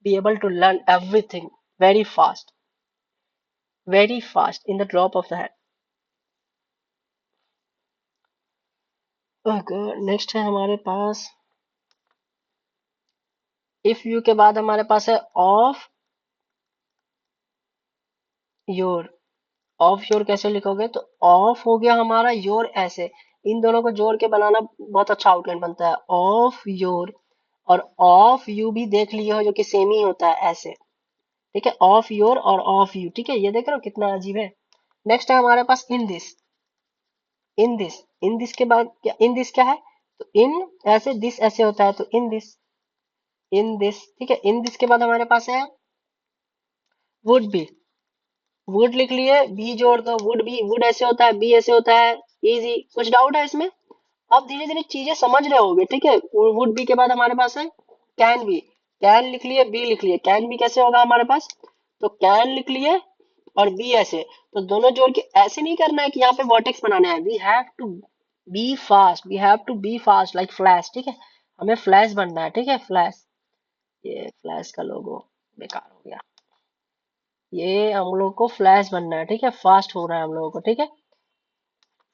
be able to learn everything very fast, very fast in the drop of the hat. Next है हमारे पास इफ यू के बाद हमारे पास है ऑफ योर, ऑफ योर कैसे लिखोगे, तो ऑफ हो गया हमारा योर, ऐसे इन दोनों को जोड़ के बनाना बहुत अच्छा आउटलाइन बनता है, ऑफ योर, और ऑफ यू भी देख लिए हो जो कि सेम ही होता है ऐसे, ठीक है, ऑफ योर और ऑफ यू, ठीक है, ये देख रहे हो कितना अजीब है। नेक्स्ट है हमारे पास in this, in this, in this के बाद क्या, इन दिस क्या है, तो इन ऐसे, दिस ऐसे होता है, तो इन दिस, इन दिस, ठीक है। इन दिस के बाद हमारे पास है वुड बी, वुड लिख लिए, बी जोड़ दो, वुड बी, वुड ऐसे होता है, बी ऐसे होता है, इजी, कुछ डाउट है इसमें, आप धीरे धीरे चीजें समझ रहे होगे, ठीक है। वुड बी के बाद हमारे पास है कैन बी, कैन लिख लिए, बी लिख लिए, कैन बी कैसे होगा हमारे पास, तो कैन लिख लिए और बी ऐसे, तो दोनों जोड़ के ऐसे नहीं करना है कि यहाँ पे वर्टेक्स बनाना है, we have to be fast, we have to be fast like flash, ठीक है, हमें फ्लैश बनना है, ठीक है, फ्लैश, ये फ्लैश का लोगो बेकार हो गया, ये हम लोग को फ्लैश बनना है, ठीक है, फास्ट हो रहा है हम लोगों को, ठीक है।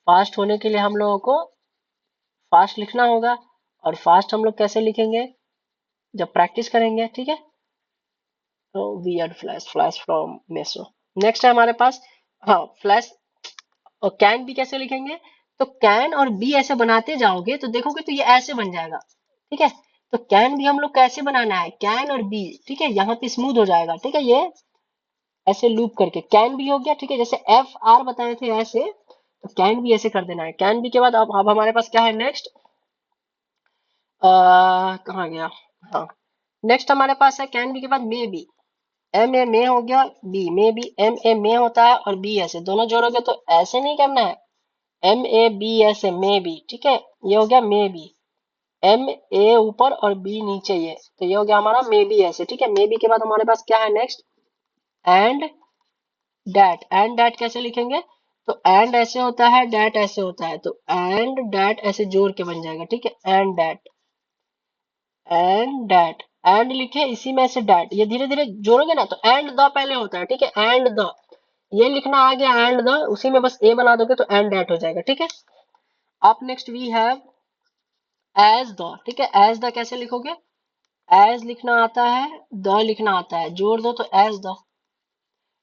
फास्ट होने के लिए हम लोगों को फास्ट लिखना होगा, और फास्ट हम लोग कैसे लिखेंगे, जब प्रैक्टिस करेंगे, ठीक है। तो weird flash, flash from meso. Next है हमारे पास, हाँ फ्लैश, और कैन भी कैसे लिखेंगे, तो कैन और बी ऐसे बनाते जाओगे तो देखोगे तो ये ऐसे बन जाएगा, ठीक है। तो कैन भी हम लोग कैसे बनाना है, कैन और बी, ठीक है, यहाँ पे स्मूथ हो जाएगा, ठीक है, ये ऐसे लूप करके कैन भी हो गया, ठीक है, जैसे FR बताए थे ऐसे, तो कैन भी ऐसे कर देना है। कैन भी के बाद अब हमारे पास क्या है नेक्स्ट, कहाँ गया, हाँ, नेक्स्ट हमारे पास है कैन बी के बाद मे बी, एम ए मे हो गया, B may be, M A may होता है और बी ऐसे, दोनों जोड़ोगे तो ऐसे नहीं करना है, MAB ऐसे मे बी, ठीक है, ये हो गया मे बी, MA ऊपर और बी नीचे, ये तो ये हो गया हमारा मे बी ऐसे, ठीक है। मे बी के बाद हमारे पास क्या है next, and that, and that कैसे लिखेंगे, तो एंड ऐसे होता है, डैट ऐसे होता है, तो एंड डैट ऐसे जोड़ के बन जाएगा, ठीक है, and that, and that, and लिखे इसी में से डैट, ये धीरे धीरे जोड़ोगे ना तो एंड द पहले होता है, ठीक है, एंड द, ये लिखना आ गया एंड द, उसी में बस ए बना दोगे तो एंड डैट हो जाएगा, ठीक है। अब next we have as the, ठीक है, एज द कैसे लिखोगे, एज लिखना आता है, द लिखना आता है, जोड़ दो तो एज द,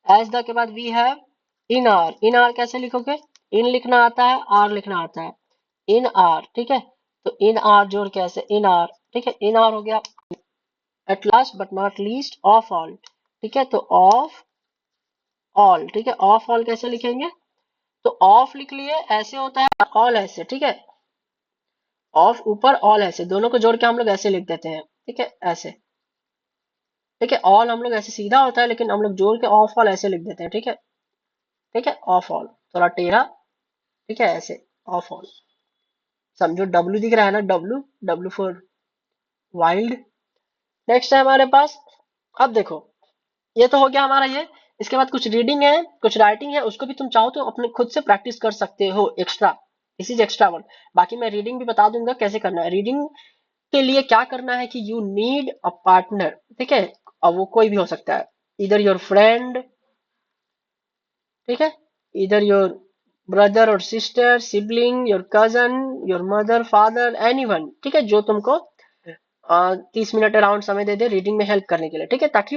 एज द के बाद we have in our, in our कैसे लिखोगे, इन लिखना आता है, आर लिखना आता है, इन आर, ठीक है, तो इन आर जोड़ के ऐसे इन आर, ठीक है, इन आर हो गया। At last but not least of all, ठीक है, तो ऑफ ऑल, ठीक है, ऑफ ऑल कैसे लिखेंगे, तो ऑफ लिख लिए ऐसे होता है, ऑल ऐसे, ठीक है, ऑफ ऊपर ऑल ऐसे, दोनों को जोड़ के हम लोग ऐसे लिख देते हैं, ठीक है, ऐसे, ठीक है, ऑल हम लोग ऐसे सीधा होता है लेकिन हम लोग जोड़ के ऑफ ऑल ऐसे लिख देते हैं, ठीक है, ठीक है, ऑफ ऑल थोड़ा टेढ़ा, ठीक है, ऐसे ऑफ ऑल, समझो डब्ल्यू दिख रहा है ना, W, W for wild. Next है हमारे पास, अब देखो ये तो हो गया हमारा ये, इसके बाद कुछ रीडिंग है, कुछ राइटिंग है, उसको भी तुम चाहो तो अपने खुद से प्रैक्टिस कर सकते हो extra, this is extra work. बाकी मैं रीडिंग भी बता दूंगा कैसे करना है। रीडिंग के लिए क्या करना है कि यू नीड अ पार्टनर, ठीक है, अब वो कोई भी हो सकता है, इधर योर फ्रेंड, ठीक है, इधर योर ब्रदर और sister, sibling, your cousin, your mother, father, anyone, ठीक है, जो तुमको 30 मिनट अराउंड समय दे दे रीडिंग में हेल्प करने के लिए, ठीक है, ताकि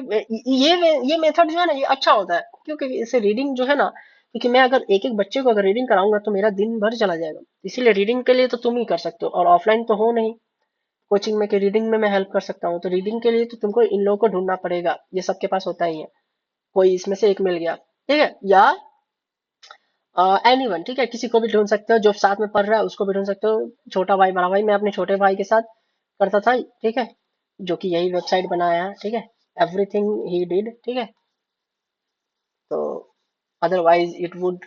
ये मेथड जो है ना ये अच्छा होता है, क्योंकि इससे रीडिंग जो है ना, क्योंकि मैं अगर एक एक बच्चे को अगर रीडिंग कराऊंगा तो मेरा दिन भर चला जाएगा, इसीलिए रीडिंग के लिए तो तुम ही कर सकते हो, और ऑफलाइन तो हो नहीं कोचिंग में कि रीडिंग में मैं हेल्प कर सकता हूँ, तो रीडिंग के लिए तो तुमको इन लोगों को ढूंढना पड़ेगा, ये सबके पास होता ही है, कोई इसमें से एक मिल गया, ठीक है, या एनीवन, ठीक है, किसी को भी ढूंढ सकते हो जो साथ में पढ़ रहा है उसको भी ढूंढ सकते हो, छोटा भाई बड़ा भाई, मैं अपने छोटे भाई के साथ करता था, ठीक है, जो कि यही वेबसाइट बनाया है, ठीक है, एवरीथिंग ही डिड, ठीक है, तो otherwise it would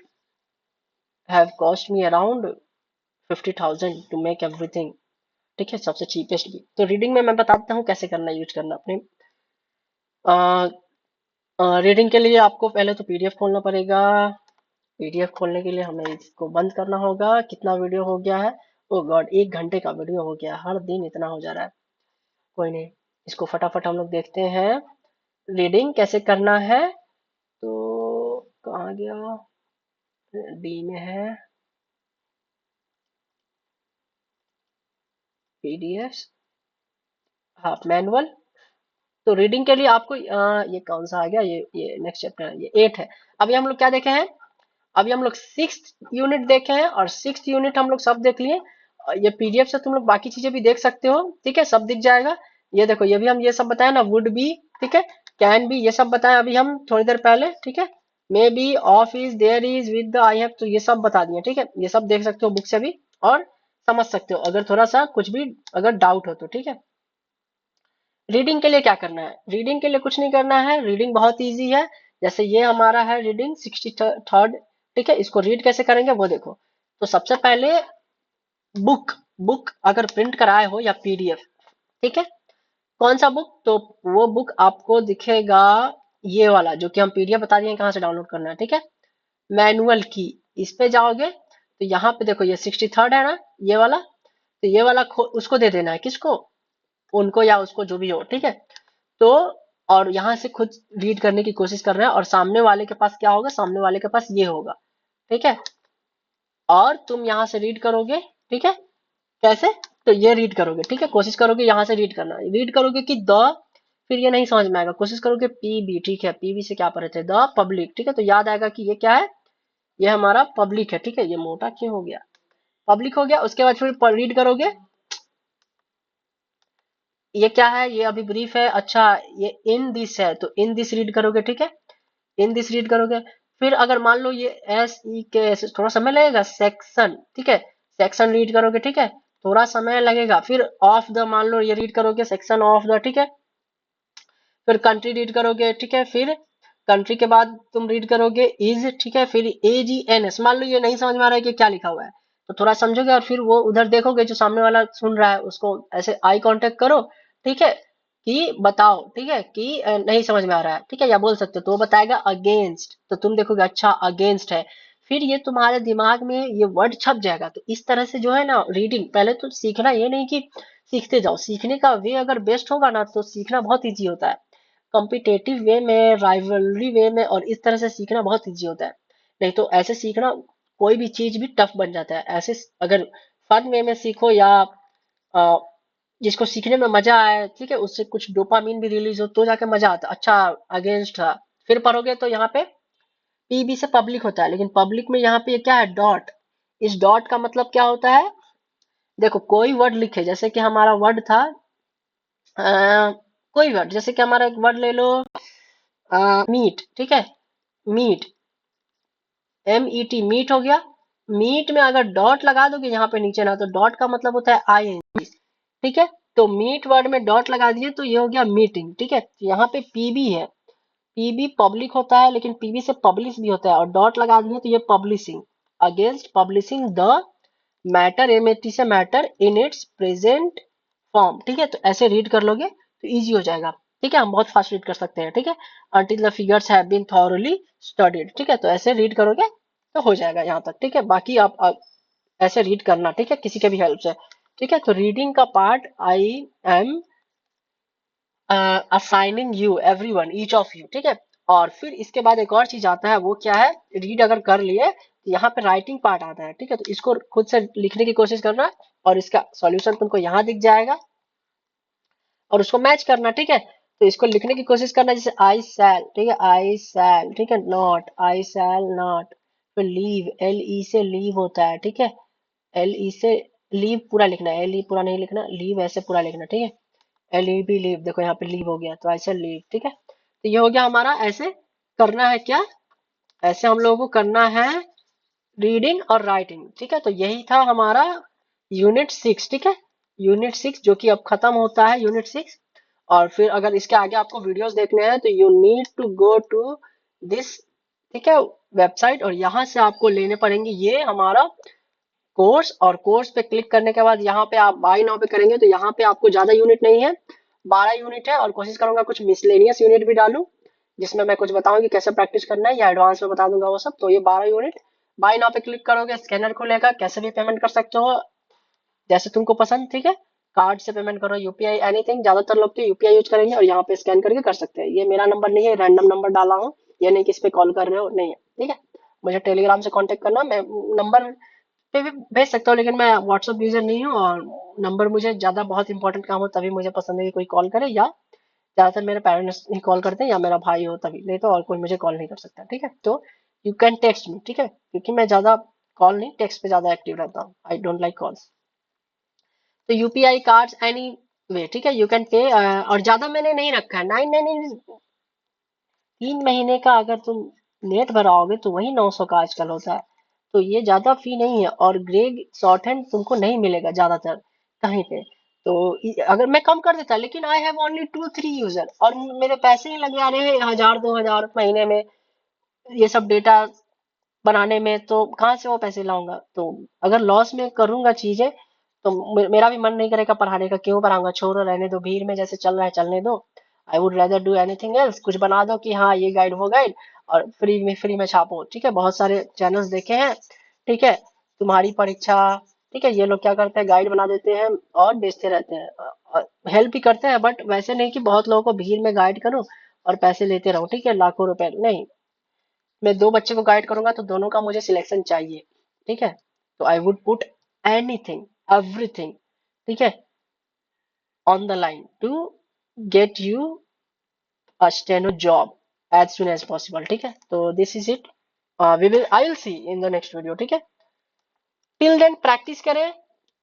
have cost me around 50,000 to make everything, ठीक है, सबसे चीपेस्ट भी, तो रीडिंग में मैं बताता हूँ कैसे करना यूज करना अपने। रीडिंग के लिए आपको पहले तो पीडीएफ खोलना पड़ेगा, पीडीएफ खोलने के लिए हमें इसको बंद करना होगा, कितना वीडियो हो गया है, ओ गॉड 1 घंटे का वीडियो हो गया, हर दिन इतना हो जा रहा है, कोई नहीं, इसको फटाफट हम लोग देखते हैं रीडिंग कैसे करना है, तो कहाँ गया, डी में है पीडीएफ, हाँ मैनुअल, तो रीडिंग के लिए आपको ये कौन सा आ गया, ये नेक्स्ट चैप्टर है, ये 8 है, अभी हम लोग क्या देखे हैं, अभी हम लोग 6th यूनिट देखे हैं, और 6th यूनिट हम लोग सब देख लिए, ये पीडीएफ से तुम लोग बाकी चीजें भी देख सकते हो, ठीक है, सब दिख जाएगा, ये देखो ये भी हम ये सब बताया ना, वुड बी, ठीक है, कैन बी, ये सब बताया अभी हम थोड़ी देर पहले, ठीक है, maybe, of is, there is, with the, I have, तो ये सब बता दिए, ठीक है, ये सब देख सकते हो बुक से भी, और समझ सकते हो अगर थोड़ा सा कुछ भी अगर डाउट हो तो, ठीक है। रीडिंग के लिए क्या करना है, रीडिंग के लिए कुछ नहीं करना है, रीडिंग बहुत इजी है, जैसे ये हमारा है रीडिंग 63rd, ठीक है, इसको रीड कैसे करेंगे वो देखो, तो सबसे पहले बुक, बुक अगर प्रिंट कराए हो या पीडीएफ, ठीक है, कौन सा बुक, तो वो बुक आपको दिखेगा ये वाला, जो कि हम पीडीएफ बता दिए कहाँ से डाउनलोड करना है, ठीक है, मैनुअल की, इस पे जाओगे तो यहाँ पे देखो ये 63rd है ना, ये वाला, तो ये वाला उसको दे देना है, किसको, उनको या उसको जो भी हो, ठीक है, तो और यहाँ से खुद रीड करने की कोशिश कर रहे हैं, और सामने वाले के पास क्या होगा, सामने वाले के पास ये होगा, ठीक है, और तुम यहाँ से रीड करोगे, ठीक है, कैसे, तो ये रीड करोगे, ठीक है, कोशिश करोगे यहाँ से रीड करना, रीड करोगे कि द, फिर ये नहीं समझ में आएगा, कोशिश करोगे पीबी, ठीक है, पीबी से क्या पढ़े थे, द पब्लिक, ठीक है, तो याद आएगा कि ये क्या है, ये हमारा पब्लिक है, ठीक है, ये मोटा क्यों हो गया, पब्लिक हो गया, उसके बाद फिर रीड करोगे, ये क्या है, ये अभी ब्रीफ है, अच्छा ये इन दिस है, तो इन दिस रीड करोगे, ठीक है, इन दिस रीड करोगे, फिर अगर मान लो ये एस ई के थोड़ा समय लगेगा, सेक्शन, ठीक है, सेक्शन रीड करोगे, ठीक है, थोड़ा समय लगेगा, फिर ऑफ द मान लो ये रीड करोगे, सेक्शन ऑफ द, ठीक है, फिर कंट्री रीड करोगे, ठीक है, फिर कंट्री के बाद तुम रीड करोगे इज, ठीक है, फिर ए जी एन एस, मान लो ये नहीं समझ में आ रहा है कि क्या लिखा हुआ है, तो थोड़ा समझोगे और फिर वो उधर देखोगे जो सामने वाला सुन रहा है उसको ऐसे आई कांटेक्ट करो, ठीक है, कि बताओ, ठीक है, कि नहीं समझ में आ रहा है, ठीक है, या बोल सकते हो, तो वो बताएगा अगेंस्ट, तो तुम देखोगे अच्छा अगेंस्ट है, फिर ये तुम्हारे दिमाग में ये वर्ड छप जाएगा, तो इस तरह से जो है ना रीडिंग, पहले तो सीखना ये नहीं कि सीखते जाओ, सीखने का वे अगर बेस्ट होगा ना तो सीखना बहुत इजी होता है, कॉम्पिटेटिव वे में, राइवलरी वे में, और इस तरह से सीखना बहुत इजी होता है, नहीं तो ऐसे सीखना कोई भी चीज भी टफ बन जाता है, ऐसे अगर फन वे में सीखो, या अ, जिसको सीखने में मजा आए, ठीक है, उससे कुछ डोपामीन भी रिलीज हो तो जाके मजा आता, अच्छा अगेंस्ट था, फिर पढ़ोगे तो यहाँ पे पीबी से पब्लिक होता है, लेकिन पब्लिक में यहाँ पे ये क्या है, डॉट, इस डॉट का मतलब क्या होता है, देखो कोई वर्ड लिखे, जैसे कि हमारा वर्ड था कोई वर्ड, जैसे कि हमारा एक वर्ड ले लो मीट, ठीक है, meet, M E T, meet हो गया, मीट में अगर डॉट लगा दोगे यहाँ पे नीचे ना, तो डॉट का मतलब होता है आई एन जी, ठीक है, तो मीट वर्ड में डॉट लगा दिए तो ये हो गया मीटिंग, ठीक है, तो यहाँ पे पीबी है, पीबी पब्लिक होता है, लेकिन पीबी से पब्लिश भी होता है, और डॉट लगा दिए तो ये publishing, against publishing the matter, M A T से matter, in its present form, ठीक है, तो ऐसे रीड कर लोगे तो इजी हो जाएगा, ठीक है, हम बहुत फास्ट रीड कर सकते हैं, ठीक है, until the figures have been thoroughly studied, ठीक है, तो ऐसे रीड करोगे तो हो जाएगा यहाँ तक, ठीक है, बाकी आप ऐसे रीड करना, ठीक है, किसी के भी हेल्प से, ठीक है, तो रीडिंग का part I am assigning you everyone each of you, ठीक है, और फिर इसके बाद एक और चीज आता है, वो क्या है, रीड अगर कर लिए तो यहाँ पे राइटिंग पार्ट आता है, ठीक है। तो इसको खुद से लिखने की कोशिश करना और इसका सॉल्यूशन तुमको यहाँ दिख जाएगा और उसको मैच करना, ठीक है। तो इसको लिखने की कोशिश करना, जैसे आई सैल, ठीक है, आई सैल, ठीक है, नॉट, आई सैल नॉट, फिर लीव, एल ई से लीव होता है, ठीक है, एल ई से लीव पूरा लिखना है, एल ई पूरा नहीं लिखना, लीव ऐसे पूरा लिखना, ठीक है, एल ई बी लीव, देखो यहाँ पे लीव हो गया तो ऐसे लीव, ठीक है। तो ये हो गया हमारा, ऐसे करना है क्या, ऐसे हम लोगों को करना है रीडिंग और राइटिंग, ठीक है। तो यही था हमारा यूनिट 6, ठीक है, यूनिट 6 जो कि अब खत्म होता है, यूनिट 6। और फिर अगर इसके आगे आपको वीडियोस देखने हैं तो you need to go to this, ठीक है, वेबसाइट, और यहाँ से आपको लेने पड़ेंगे ये हमारा कोर्स। और कोर्स पे क्लिक करने के बाद यहाँ पे आप बाय नाउ पे करेंगे तो यहाँ पे आपको ज्यादा यूनिट नहीं है, 12 यूनिट है। और कोशिश करूंगा कुछ मिसलेनियस यूनिट भी डालूं जिसमें मैं कुछ बताऊं कि कैसे प्रैक्टिस करना है, या एडवांस में बता दूंगा वो सब। तो ये 12 यूनिट, बाय नाउ पे क्लिक करोगे स्कैनर खुलेगा, कैसे भी पेमेंट कर सकते हो जैसे तुमको पसंद, ठीक है। कार्ड से पेमेंट करो, यूपीआई, एनीथिंग, ज्यादातर लोग तो यूपीआई यूज करेंगे और यहाँ पे स्कैन करके कर सकते हैं। ये मेरा नंबर नहीं है, रैंडम नंबर डाला हूँ, ये नहीं कि इस पे कॉल कर रहे हो, नहीं है, ठीक है। मुझे टेलीग्राम से कांटेक्ट करना, मैं नंबर पे भी भेज सकता हूँ, लेकिन मैं व्हाट्सअप यूजर नहीं हूँ, और नंबर मुझे ज्यादा बहुत इंपॉर्टेंट काम हो तभी मुझे पसंद है कि कोई कॉल करे, या ज्यादातर मेरे पेरेंट्स ही कॉल करते हैं या मेरा भाई हो तभी, नहीं तो और कोई मुझे कॉल नहीं कर सकता, ठीक है। तो यू कैन टेक्स्ट मी, ठीक है, क्योंकि मैं ज्यादा कॉल नहीं, टेक्स्ट पे ज्यादा एक्टिव रहता हूँ, आई डोंट लाइक कॉल्स। तो यूपीआई कार्ड्स एनी वे, ठीक है, यू कैन पे। और ज्यादा मैंने नहीं रखा है, 999, 3 महीने का अगर तुम नेट भराओगे तो वही 900 का आजकल होता है। तो ये ज्यादा फी नहीं है, और ग्रेग शॉर्ट हैंड तुमको नहीं मिलेगा ज्यादातर कहीं पे। तो अगर मैं कम कर देता, लेकिन आई हैव ओनली 2-3 यूजर और मेरे पैसे ही लग जा रहे हैं 1000-2000 महीने में ये सब डेटा बनाने में, तो कहाँ से वो पैसे लाऊंगा। तो अगर लॉस में करूंगा चीजें तो मेरा भी मन नहीं करेगा पढ़ाने का, क्यों पढ़ाऊंगा, छोड़ो रहने दो, भीड़ में जैसे चल रहा है चलने दो। I would rather do anything else, कुछ बना दो कि हाँ ये गाइड वो गाइड, और फ्री में छापो, ठीक है। बहुत सारे चैनल्स देखे हैं, ठीक है, तुम्हारी परीक्षा, ठीक है, ये लोग क्या करते हैं, गाइड बना देते हैं और बेचते रहते हैं, हेल्प भी करते हैं, बट वैसे नहीं कि बहुत लोगों को भीड़ में गाइड करूं और पैसे लेते रहूं, ठीक है, लाखों रुपए नहीं। मैं 2 बच्चे को गाइड करूंगा तो दोनों का मुझे सिलेक्शन चाहिए, ठीक है। तो I would put anything, everything, ठीक है, on the line to get you a steno job as soon as possible, ठीक है। तो this is it, we will I will see in the next video, ठीक है। टिल देन प्रैक्टिस करें,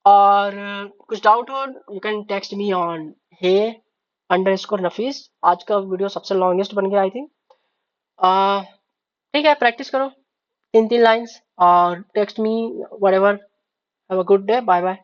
और कुछ डाउट हो you can text me on hey underscore Nafees. आज का वीडियो सबसे लॉन्गेस्ट बन गया आई थिंक। ठीक है, प्रैक्टिस करो 3-3 लाइंस और text me whatever. Have a good day, bye bye.